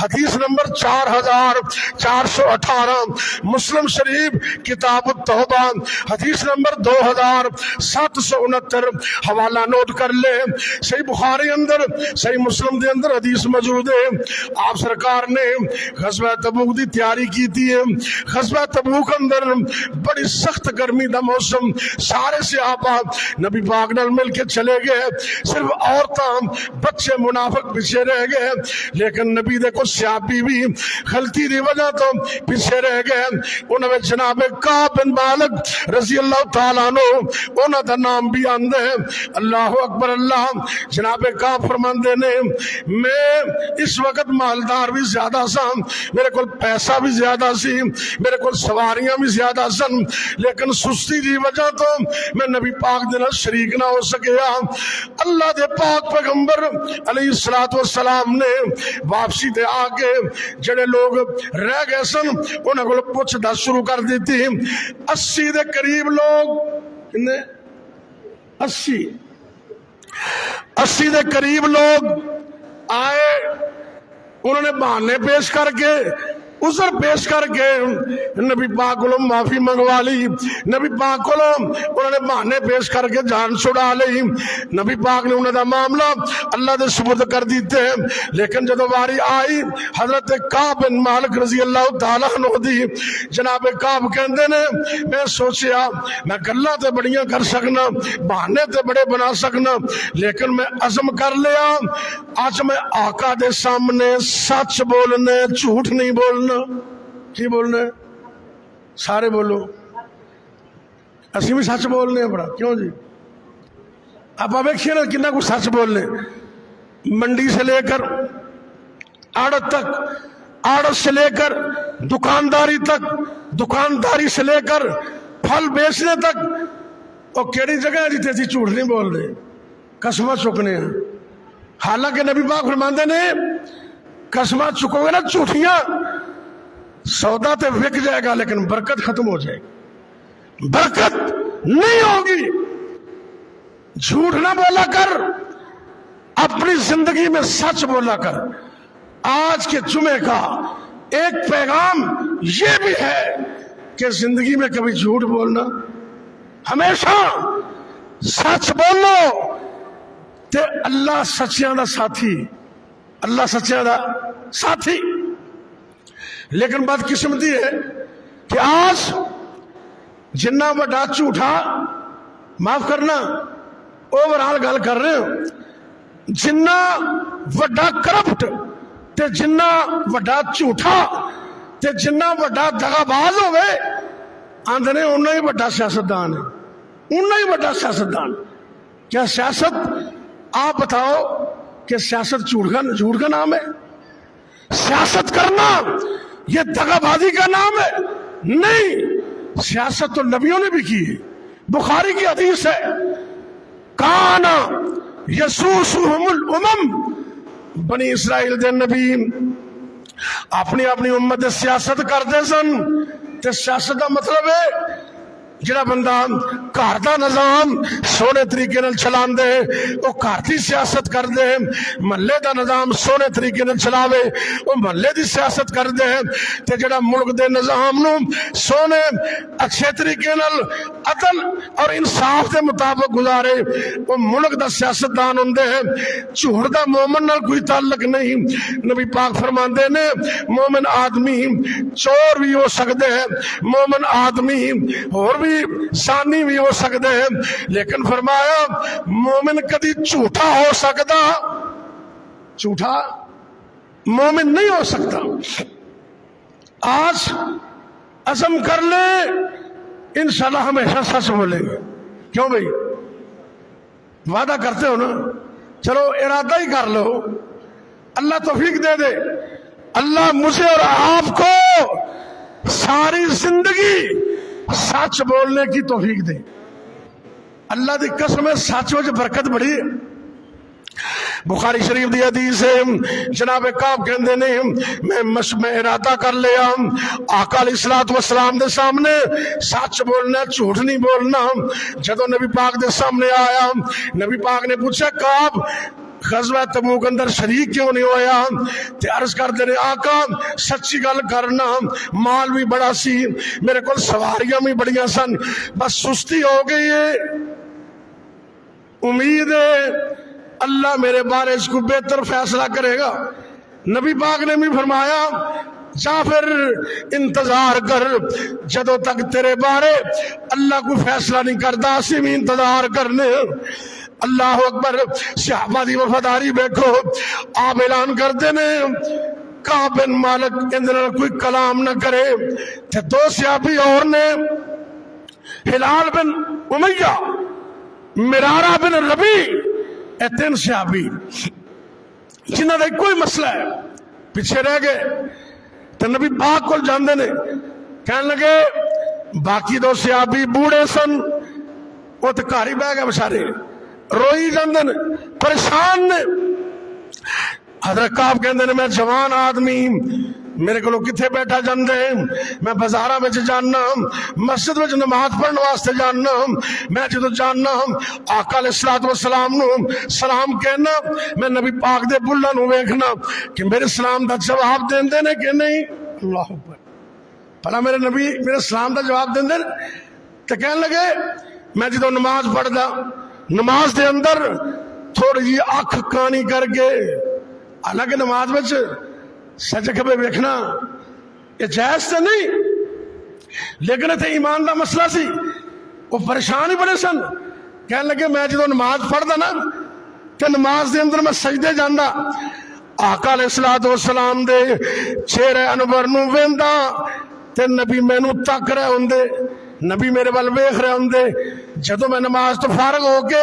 حدیث نمبر 4418, مسلم شریف کتاب التوبہ حدیث نمبر 2769. حوالہ نوٹ کر لے. صحیح بخاری اندر صحیح مسلم دے اندر حدیث موجود ہے. آپ سرکار نے غزوہ تبوک دی تیاری کی تھی. غزوہ تبوک اندر بڑی سخت گرمی دا موسم. سارے صحابہ نبی پاک نال مل کے چلے گئے. صرف عورتاں بچے منافق پیچھے رہ گئے. لیکن نبی دے کو صحابی بھی غلطی دی وجہ تو پیچھے رہ گئے. انہوں نے جناب کعب بن مالک رضی اللہ تعالیٰ عنہ انہوں دا نام بھی آندے ہیں. اللہ اکبر اللہ. جناب کعب فرماندے نے میں اس وقت مالدار بھی زیادہ سا, میرے کو پیسہ بھی زیادہ سی, میرے کو سواریاں بھی زیادہ سن, لیکن سستی دی وجہ تو میں نبی پاک دے نال شریک نہ ہو سکیا. اللہ دے پاک پیغمبر علیہ السلام نے واپسی تے آ کے جڑے لوگ رہ گئے سن انہاں کو پوچھ دس شروع کر دیتی. 80 دے قریب لوگ, کتنے 80 دے قریب لوگ آئے. انہوں نے بہانے پیش کر کے عذر پیش کر کے نبی پاک کو معافی منگوا لی. نبی پاک کو انہوں نے بہانے پیش کر کے جان چھڑا لی. نبی پاک نے انہوں دا معاملہ اللہ دے سپرد کر دیتے. لیکن جدو باری آئی حضرت کعب بن مالک رضی اللہ تعالیٰ عنہ دی, جناب کعب کہندے نے میں سوچیا میں گلاں تے بڑیاں کر سکنا, بہانے تے بڑے بنا سکنا, لیکن میں عزم کر لیا آج میں آقا دے سامنے سچ بولنے, جھوٹ نہیں بولنا. کی بولنا ہے؟ سارے بولو. اسی بھی سچ بولنے ہیں بڑا. کیوں جی؟ آپ دیکھیے نا کتنا کچھ سچ بولنے. منڈی سے لے کر آڑت تک, آڑت سے لے کر دکانداری تک, دکانداری سے لے کر پھل بیچنے تک. اور کیڑی جگہ ہے جیتے تھی جھوٹ نہیں بول رہے, قسمہ چکنے ہیں. حالانکہ نبی پاک فرماندے نے قسمہ چکو گے نا جھوٹیاں, سودا تے وک جائے گا لیکن برکت ختم ہو جائے گی, برکت نہیں ہوگی. جھوٹ نہ بولا کر, اپنی زندگی میں سچ بولا کر. آج کے جمعے کا ایک پیغام یہ بھی ہے کہ زندگی میں کبھی جھوٹ بولنا, ہمیشہ سچ بولو تے اللہ سچیاں دا ساتھی, اللہ سچیاں دا ساتھی. لیکن بدقسمتی ہے کہ آج جنہ بڑا جھوٹا, معاف کرنا اوورال گل کر رہے ہو, جنہ وڈا کرپٹ تے جنہ وڈا جھوٹا تے جنہ وڈا دغاباز ہوئے آندھے نے انہوں ہی وڈا سیاستدان ہے, انہوں ہی وڈا سیاستدان. کیا سیاست, آپ بتاؤ کہ سیاست جھوٹ کا نام ہے؟ سیاست کرنا یہ دغابازی کا نام ہے؟ نہیں, سیاست تو نبیوں نے بھی کی ہے. بخاری کی حدیث ہے کانا یسوسہم الامم, بنی اسرائیل دے نبی اپنی اپنی امت دے سیاست کرتے سن. تے سیاست دا مطلب ہے جڑا بندہ گھر دا نظام سونے طریقے نال چلاندے او گھر دی سیاست کر دے, محلے دا نظام سونے طریقے نال چلاوے او محلے دی سیاست کر دے, تے جڑا ملک دے نظام نو سونے اچھے طریقے نال عدل اور انصاف دے مطابق گزارے او ملک دا سیاستدان ہوندے. جھوٹ دا مومن نال کوئی تعلق نہیں. نبی پاک فرماندے نے مومن آدمی چور بھی ہو سکدے ہیں, مومن آدمی اور بھی سانی بھی ہو سکتے ہیں, لیکن فرمایا مومن کدی جھوٹا ہو سکتا, جھوٹا مومن نہیں ہو سکتا. آج عزم کر لے انشاءاللہ ہمیشہ سچ بولیں گے. کیوں بھائی؟ وعدہ کرتے ہو نا, چلو ارادہ ہی کر لو, اللہ توفیق دے دے. اللہ مجھے اور آپ کو ساری زندگی سچ بولنے کی توفیق دے. اللہ دی قسم ہے سچ وچ برکت بڑی ہے. بخاری شریف دی حدیث ہے، جناب کعب کہندے نے میں ارادہ کر لیا آقا علیہ الصلوۃ والسلام دے سامنے سچ بولنا، جھوٹ نہیں بولنا۔ جدو نبی پاک دے سامنے آیا، نبی پاک نے پوچھا کعب غزوہ تبوک اندر شریک کیوں نہیں ہویا؟ تے عرض کر دے آقا سچی گل کرنا، مال بھی بڑا سی، میرے کو سواریاں بھی بڑیاں سن، بس سستی ہو گئی ہے، امید ہے اللہ میرے بارے اس کو بہتر فیصلہ کرے گا۔ نبی پاک نے بھی فرمایا جا پھر انتظار کر، جدو تک تیرے بارے اللہ کو فیصلہ نہیں کرتا اسی بھی انتظار کرنے۔ اللہ اکبر، صحابہ دی وفاداری دیکھو، آپ اعلان کرتے نے کعب بن مالک اندر کوئی کلام نہ کرے، تے دو صحابی اور نے ہلال بن امیہ، مرارہ بن ربیع، اے تین صحابی جنہاں دا کوئی مسئلہ ہے پیچھے رہ گئے، تو نبی پاک کو جاندے نے کہنے لگے باقی دو صحابی بوڑھے سن، وہ تو گھر ہی بہ گئے بچارے، روئی جاندے نے، پریشان نے۔ حضرت کعب کہندے نے میں جوان آدمی، میرے کو کتھے بیٹھا جاندے، میں بازاراں وچ جاننا، مسجد وچ نماز پڑھنے واسطے جاننا، میں جدو جاننا آقا علیہ الصلوۃ والسلام نو سلام کہنا، میں نبی پاک دے بلّاں نو ویکھنا کہ میرے سلام دا جواب دیندے نے کہ نہیں۔ اللہ اکبر، بھلا میرے نبی میرے سلام دا جواب دیندے نے؟ تے کہنے لگے میں جدو نماز پڑھدا، نماز دے اندر تھوڑی جی اکھ کانی کر کے، حالانکہ نماز وچ سجے کھبے ویکھنا یہ جائز تو نہیں، لیکن اتنے ایمان دا مسئلہ سی، وہ پریشان ہی بڑے سن۔ کہنے لگے میں جدو نماز پڑھدا نا کہ نماز دے اندر میں سجدے جاندا، آقا علیہ الصلوۃ والسلام دے چہرے انور نو ویندا تے نبی مینوں تک رہے ہوندے، نبی میرے وال ویکھ رہے ہوندے۔ جدو میں نماز تو فارغ ہو کے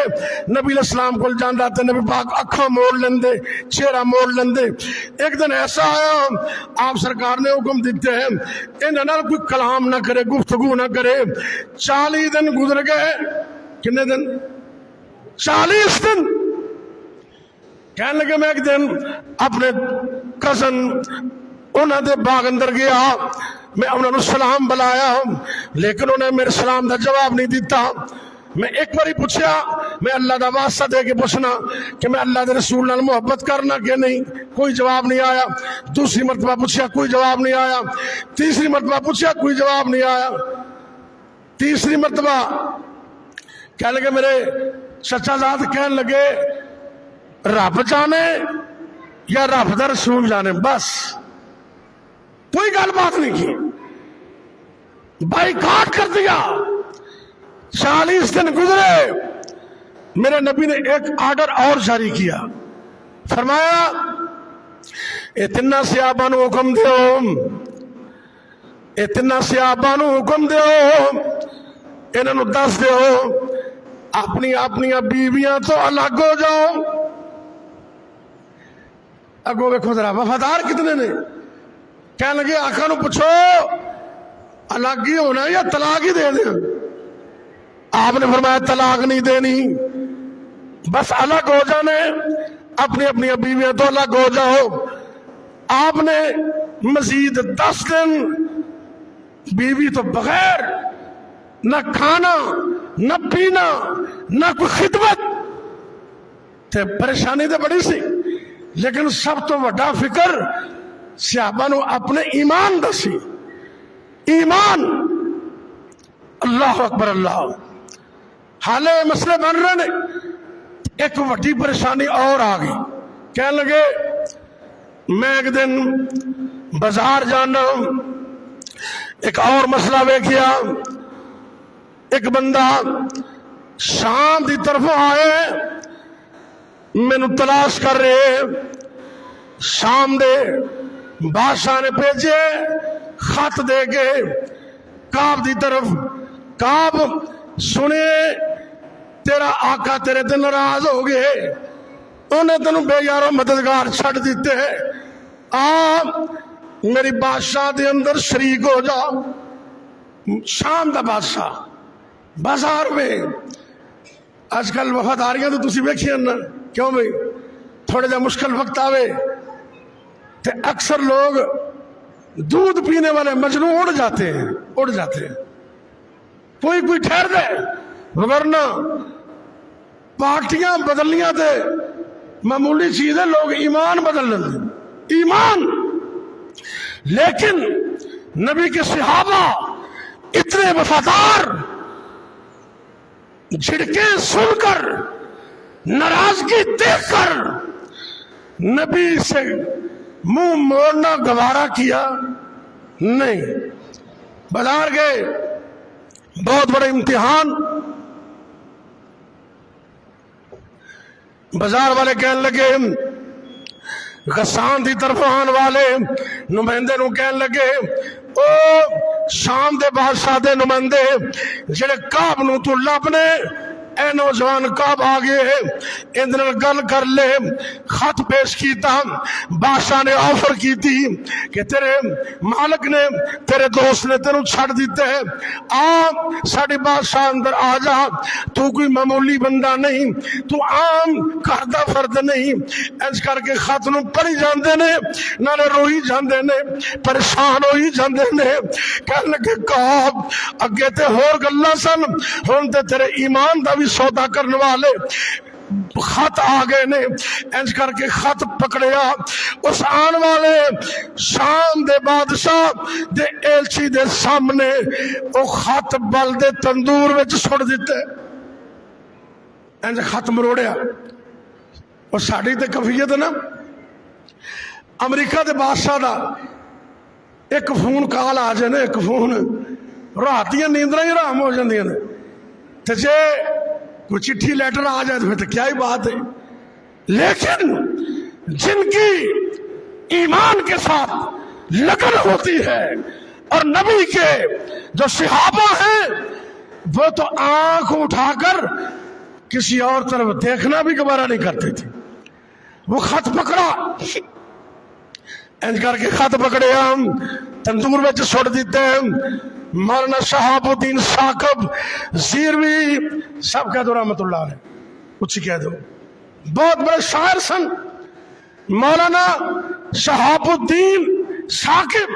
نبی علیہ السلام کو جاندا تے نبی پاک اکھاں موڑ لیندے، چہرہ موڑ لیندے۔ ایک دن ایسا آیا آپ سرکار نے حکم دیتے ہیں انہاں نال کوئی کلام نہ کرے، گفتگو نہ کرے۔ 40 دن گزر گئے، کنے دن؟ 40 دن۔ کہنے لگے میں ایک دن اپنے کزن انہاں دے باغ اندر گیا، میں انہوں نے سلام بلایا لیکن انہیں میرے سلام دا جواب نہیں دیتا۔ میں ایک باری پوچھا، میں اللہ دا واسطہ دے کے پوچھنا کہ میں اللہ دے رسول نال محبت کرنا کہ نہیں، کوئی جواب نہیں آیا۔ دوسری مرتبہ پوچھا، کوئی جواب نہیں آیا۔ تیسری مرتبہ پوچھا، کوئی جواب نہیں آیا۔ تیسری مرتبہ کہنے لگے میرے چچا زاد کہنے لگے رب جانے یا رب دا رسول جانے، بس کوئی گل بات نہیں کی، بائیکاٹ کر دیا۔ 40 دن گزرے، میرے نبی نے ایک آرڈر اور جاری کیا، فرمایا اتنا صحابہ نو حکم دیو، اتنا صحابہ نو حکم دیو، انہاں نو دس دیو اپنی اپنی بیویاں تو الگ ہو جاؤ۔ اگو ویکھو ذرا وفادار کتنے نے۔ کہنے لگے آقا نو پوچھو الگ ہی ہونا یا طلاق ہی دے دیں؟ آپ نے فرمایا طلاق نہیں دینی، بس الگ ہو جانے، اپنی اپنی بیویاں تو الگ ہو جاؤ۔ آپ نے مزید 10 دن بیوی تو بغیر نہ کھانا نہ پینا نہ کوئی خدمت، تے پریشانی تو بڑی سی، لیکن سب تو بڑا فکر صحابہ نو اپنے ایمان دسی۔ ایمان، اللہ اکبر اللہ۔ حالے مسئلے بن رہے نے، ایک وڈی پریشانی اور آ گئی۔ کہنے لگے میں ایک دن بازار جانا، ایک اور مسئلہ ویکھیا، ایک بندہ شام دی طرف آئے، مینوں تلاش کر رہے، شام دے بادشاہ نے بھیجے خط دے کے کعب دی طرف، کعب سنے تیرا آقا تیرے تے ناراض ہو گئے، انہیں تینوں بے یارو مددگار چھڑ دیتے ہیں، آ میری بادشاہ دے اندر شریک ہو جا۔ شام دا بادشاہ بازار میں، آج کل وفاداریاں تو تسی ویکھیاں نا، کیوں بھئی تھوڑا جا مشکل وقت آوے تو اکثر لوگ دودھ پینے والے مجنو اڑ جاتے ہیں کوئی ٹھہر دے، ورنہ پارٹیاں بدلنیاں تے معمولی چیز ہے، لوگ ایمان بدل لیتے ایمان۔ لیکن نبی کے صحابہ اتنے وفادار، جھڑکیں سن کر، ناراضگی دیکھ کر نبی سے منہ موڑنا گوارا کیا نہیں۔ بازار گئے، بہت بڑے امتحان، بازار والے کہنے لگے، غسان دی طرف آن والے نمائندے نو کہنے لگے، او شام دے بادشاہ دے نمائندے جڑے کعب نو تو لبنے، اے نوجوان کعب آگے اندر گل کر لے۔ خط پیش کیتا، بادشاہ نے آفر کی تھی کہ تیرے مالک نے، تیرے دوست نے تینوں چھڑ دیتے ہیں، آ ساڑی بادشاہ اندر آ جا، تو کوئی معمولی بندہ نہیں، تو عام کردہ فرد نہیں۔ ایس کر کے خط نو پڑھی جاندے نے، نالے روئی جاندے نے، پریشان ہوئی جاندے نے، کہنے لگے کعب اگے تے ہور گلاں سن، ہن تے تیرے ایمان دا بھی سودا کرنے والے خط آ گئے نے۔ انج کر کے خط پکڑیا، اس آن والے شام دے بادشاہ دے ایلچی دے سامنے او خط بل دے تندور وچ سٹ دیتے۔ انج خط مروڑیا، اور ساڑی تے کفیت نا امریکہ دے بادشاہ دا ایک فون کال آ جائے نا، ایک فون، راتیاں نیندراں ہی حرام ہو جاندیاں نے، تے جے کوئی چٹھی لیٹر آ جائے تو پھر کیا ہی بات ہے۔ لیکن جن کی ایمان کے ساتھ لگن ہوتی ہے، اور نبی کے جو صحابہ ہیں وہ تو آنکھ اٹھا کر کسی اور طرف دیکھنا بھی گوارا نہیں کرتے تھے۔ وہ خط پکڑا، انج کر کے خط پکڑے ہم تندور میں سٹ دیتے ہیں۔ مولانا شہاب الدین ثاقب زیروی سب کہہ دو رحمت اللہ علیہ، کچھ کہہ دو، بہت بڑے شاعر سن مولانا شہاب الدین ثاقب،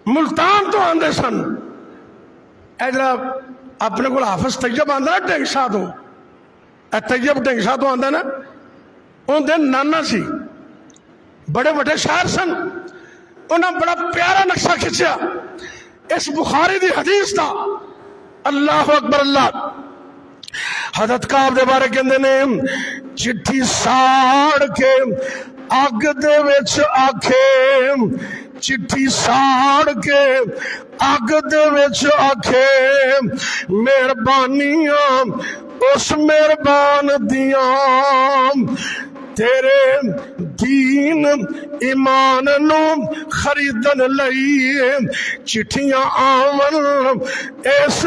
ملتان تو آندے سن۔ ادھر اپنے کو حافظ طیب آندا نا ڈنگ شاہ تو، طیب ڈنگ شاہ تو آندا نا، ان دن نانا سی، بڑے بڑے شاعر سن، انہاں بڑا پیارا نقشہ کھچیا اس بخاری دی حدیث دا۔ اللہ اکبر اللہ۔ حضرت کعب دے بارے کہندے نے، چٹھی ساڑ کے اگ دے وچ آکھے، چٹھی ساڑ کے اگ دے وچ آکھے، مہربانیاں اس مہربان دیاں، تیرے دین ایمان نو خریدن لئی چٹھیاں آون اس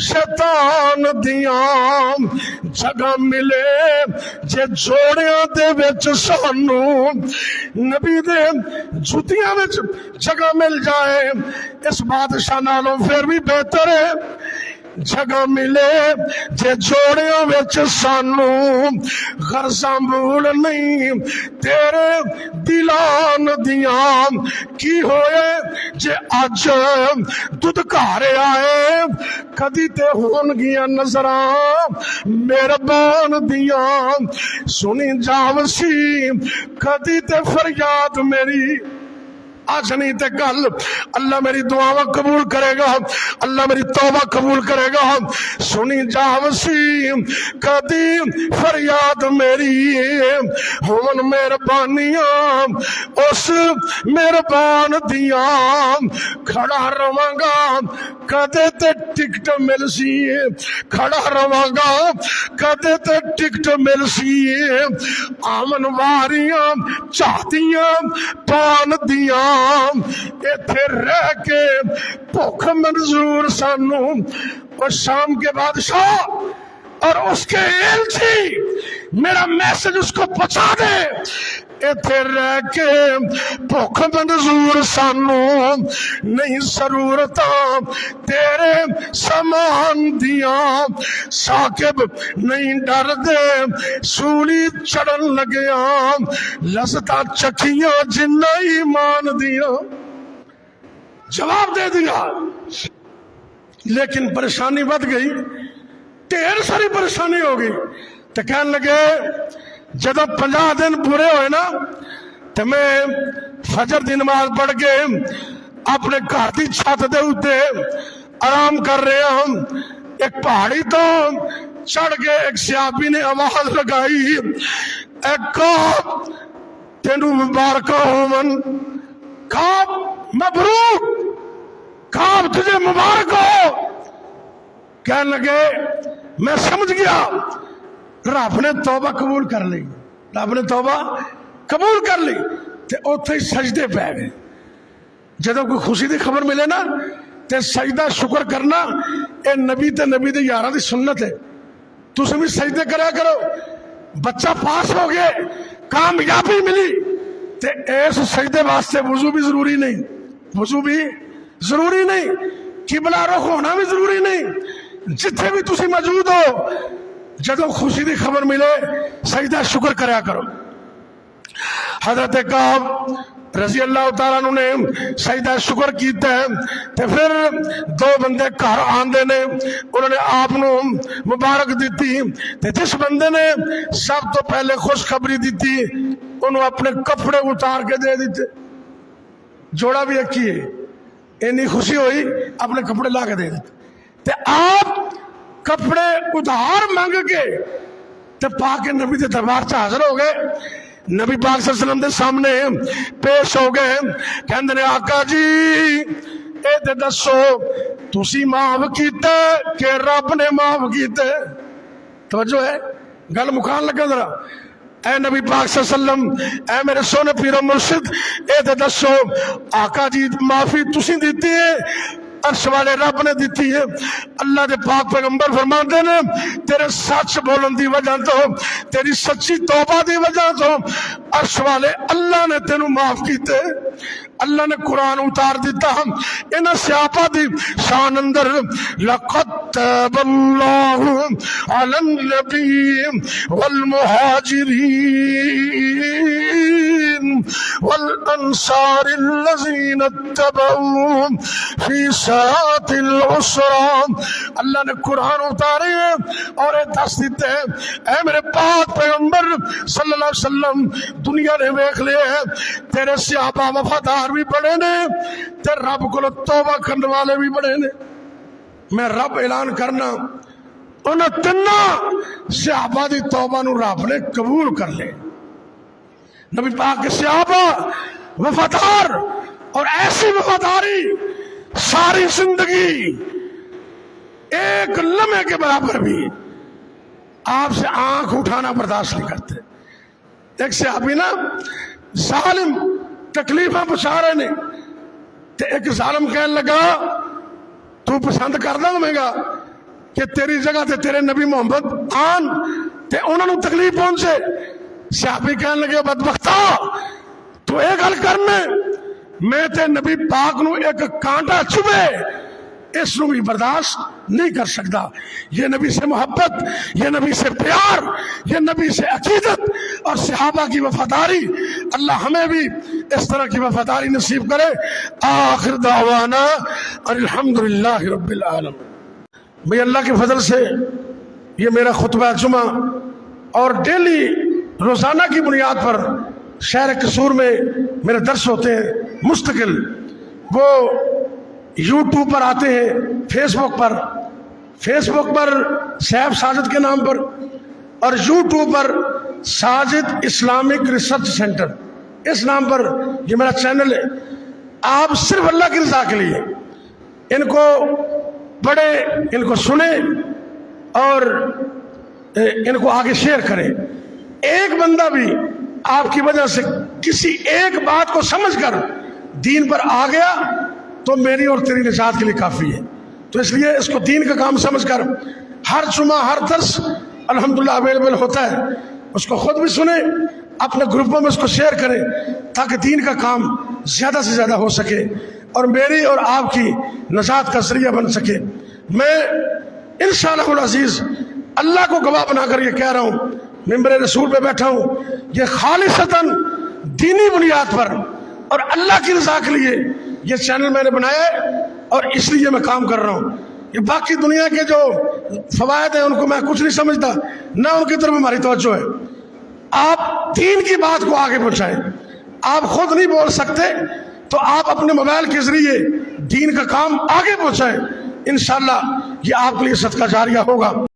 شیطان دیاں، جگہ ملے جے جوڑیاں دے وچ سانو، نبی دے جوتیاں وچ جگہ مل جائے اس بادشاہ نالوں پھر بھی بہتر ہے۔ جگہ ملے جے جوڑیاں وچ سانو، غرضاں بھول نہیں تیرے دلان دیاں، کی ہوئے جے اج ددکارے آئے، کدی تے ہون گیا نظراں مہربان دیاں، سنی جاوسی کدی تے فریاد میری، آج نہیں تے کل اللہ میری دعاواں قبول کرے گا، اللہ میری توبہ قبول کرے گا۔ سنی جاوسی کدی فریاد میری، ہون مہربانیاں اس مہربان دیاں، کھڑا رواں گا کدے تے ٹکٹ مل سی، کھڑا رواں گا کدے تے ٹکٹ مل سی، آمن واریاں چاہتیاں پان دیاں، ایتھے رہ کے بھوک منظور سانو۔ اور شام کے بادشاہ اور اس کے ایلچی، میرا میسج اس کو پہنچا دے، ایتھے رہ کے بھوک منظور سانو نہیں ضرورتاں تیرے سامان دیاں ثاقب نہیں ڈر دے سولی چڑھن لگیاں لذتاں چکھیاں جنہ ایمان دیاں جواب دے دیا لیکن پریشانی بڑھ گئی ڈھیر ساری پریشانی ہو گئی تو کہنے لگے جدو 50 دن پورے ہوئے نا تو میں فجر دی نماز پڑھ کے اپنے گھر کی چھت دے اوتے آرام کر رہے ہوں ایک پہاڑی تو چڑھ کے ایک سیابی نے آواز لگائی ایک کعب تینو مبارک ہو من کعب مبروک کعب تجھے مبارک ہو کہنے لگے میں سمجھ گیا رب نے توبہ قبول کر لی رب نے توبہ قبول کر لی تے اوتھے ہی سجدے پہ گئے جدو کوئی خوشی دی خبر ملے نا تے سجدہ شکر کرنا اے نبی تے نبی دے یاراں دی سنت ہے تسیں بھی سجدے کریا کرو بچہ پاس ہو گئے کامیابی ملی تے اس سجدے واسطے وضو بھی ضروری نہیں وضو بھی ضروری نہیں قبلہ رخ ہونا بھی ضروری نہیں جتھے بھی تسی موجود ہو جدو خوشی دی خبر ملے سجدہ شکر کریا کرو حضرت کعب رضی اللہ تعالیٰ عنہ نے سجدہ شکر کیتا ہے تے پھر دو بندے گھر آندے نے انہوں نے آپ نو مبارک دیتی تے جس بندے نے سب تو پہلے خوشخبری دیتی انہوں اپنے کپڑے اتار کے دے دیتے جوڑا بھی ایک ہی ہے اینی خوشی ہوئی اپنے کپڑے لا کے دے دیتے تے آپ کپڑے ادھار مانگ کے تے پاک نبی دے دربار سے حاضر ہو گئے نبی پاک صلی اللہ علیہ وسلم دے سامنے پیش ہو گئے کہندے نے آقا جی اے تے دسو تسی معاف کیتے کہ رب نے معاف کیتے توجہ ہے گل مکان لگا ذرا اے نبی پاک صلی اللہ علیہ وسلم اے میرے سونے پیر و مرشد اے تے دسو آقا جی معافی تسی دیتی ہے عرش والے رب نے دیتی ہے اللہ دے پاک پیغمبر فرماتے ہیں تیرے سچ بولن دی وجہ تو تیری سچی توبہ دی وجہ تو عرش والے اللہ نے تینوں معاف کیتے اللہ نے قرآن اتار دیتا انہاں صحابہ دی شان اندر لقد تاب اللہ علی النبی والمہاجرین والانصار الذین اتبعوا فی ساعت العسرہ اللہ نے قرآن اتارے ہیں اور دس دیتے ہیں اے میرے پاک پیغمبر صلی اللہ علیہ وسلم دنیا نے دیکھ لے ہیں تیرے صحابہ وفادار بھی بڑے نے تے رب کو توبہ کرنے والے بھی بڑے نے میں رب اعلان کرنا انہاں تنہ صحابہ دی توبہ نو رب نے قبول کر لے نبی پاک کے صحابہ وفادار اور ایسی وفاداری ساری زندگی ایک لمحے کے برابر بھی آپ سے آنکھ اٹھانا برداشت نہیں کرتے ایک صحابی نا ظالم تکلیفاں پہنچا رہے نے تے ایک ظالم کہنے لگا تو پسند کردا ہوے گا کہ تیری جگہ تے تیرے نبی محمد آن تے انہوں نے تکلیف پہنچے صحابی کہنے لگے بدبختا تو ایک گل کرنے میں تے نبی پاک نو ایک کانٹا چبے اس نو بھی برداشت نہیں کر سکتا یہ نبی سے محبت یہ نبی سے پیار یہ نبی سے عقیدت اور صحابہ کی وفاداری اللہ ہمیں بھی اس طرح کی وفاداری نصیب کرے آخر دعوانا الحمدللہ رب العالمین بھئی اللہ کے فضل سے یہ میرا خطبہ جمعہ اور ڈیلی روزانہ کی بنیاد پر شہر قصور میں میرے درس ہوتے ہیں مستقل وہ یوٹیوب پر آتے ہیں فیس بک پر سیف ساجد کے نام پر اور یوٹیوب پر ساجد اسلامک ریسرچ سینٹر اس نام پر یہ میرا چینل ہے آپ صرف اللہ کی رضا کے لیے ان کو پڑھیں ان کو سنیں اور ان کو آگے شیئر کریں ایک بندہ بھی آپ کی وجہ سے کسی ایک بات کو سمجھ کر دین پر آ گیا تو میری اور تیری نجات کے لیے کافی ہے تو اس لیے اس کو دین کا کام سمجھ کر ہر جمعہ ہر درس الحمدللہ اویلیبل ہوتا ہے اس کو خود بھی سنیں اپنے گروپوں میں اس کو شیئر کریں تاکہ دین کا کام زیادہ سے زیادہ ہو سکے اور میری اور آپ کی نجات کا ذریعہ بن سکے۔ میں انشاءاللہ العزیز اللہ کو گواہ بنا کر یہ کہہ رہا ہوں، ممبر رسول پہ بیٹھا ہوں، یہ خالصتاً دینی بنیاد پر اور اللہ کی رضا کے لیے یہ چینل میں نے بنایا ہے اور اس لیے میں کام کر رہا ہوں۔ یہ باقی دنیا کے جو فوائد ہیں ان کو میں کچھ نہیں سمجھتا، نہ ان کی طرف ہماری توجہ ہے۔ آپ دین کی بات کو آگے پہنچائیں۔ آپ خود نہیں بول سکتے تو آپ اپنے موبائل کے ذریعے دین کا کام آگے پہنچائیں، انشاءاللہ یہ آپ کے لیے صدقہ جاریہ ہوگا۔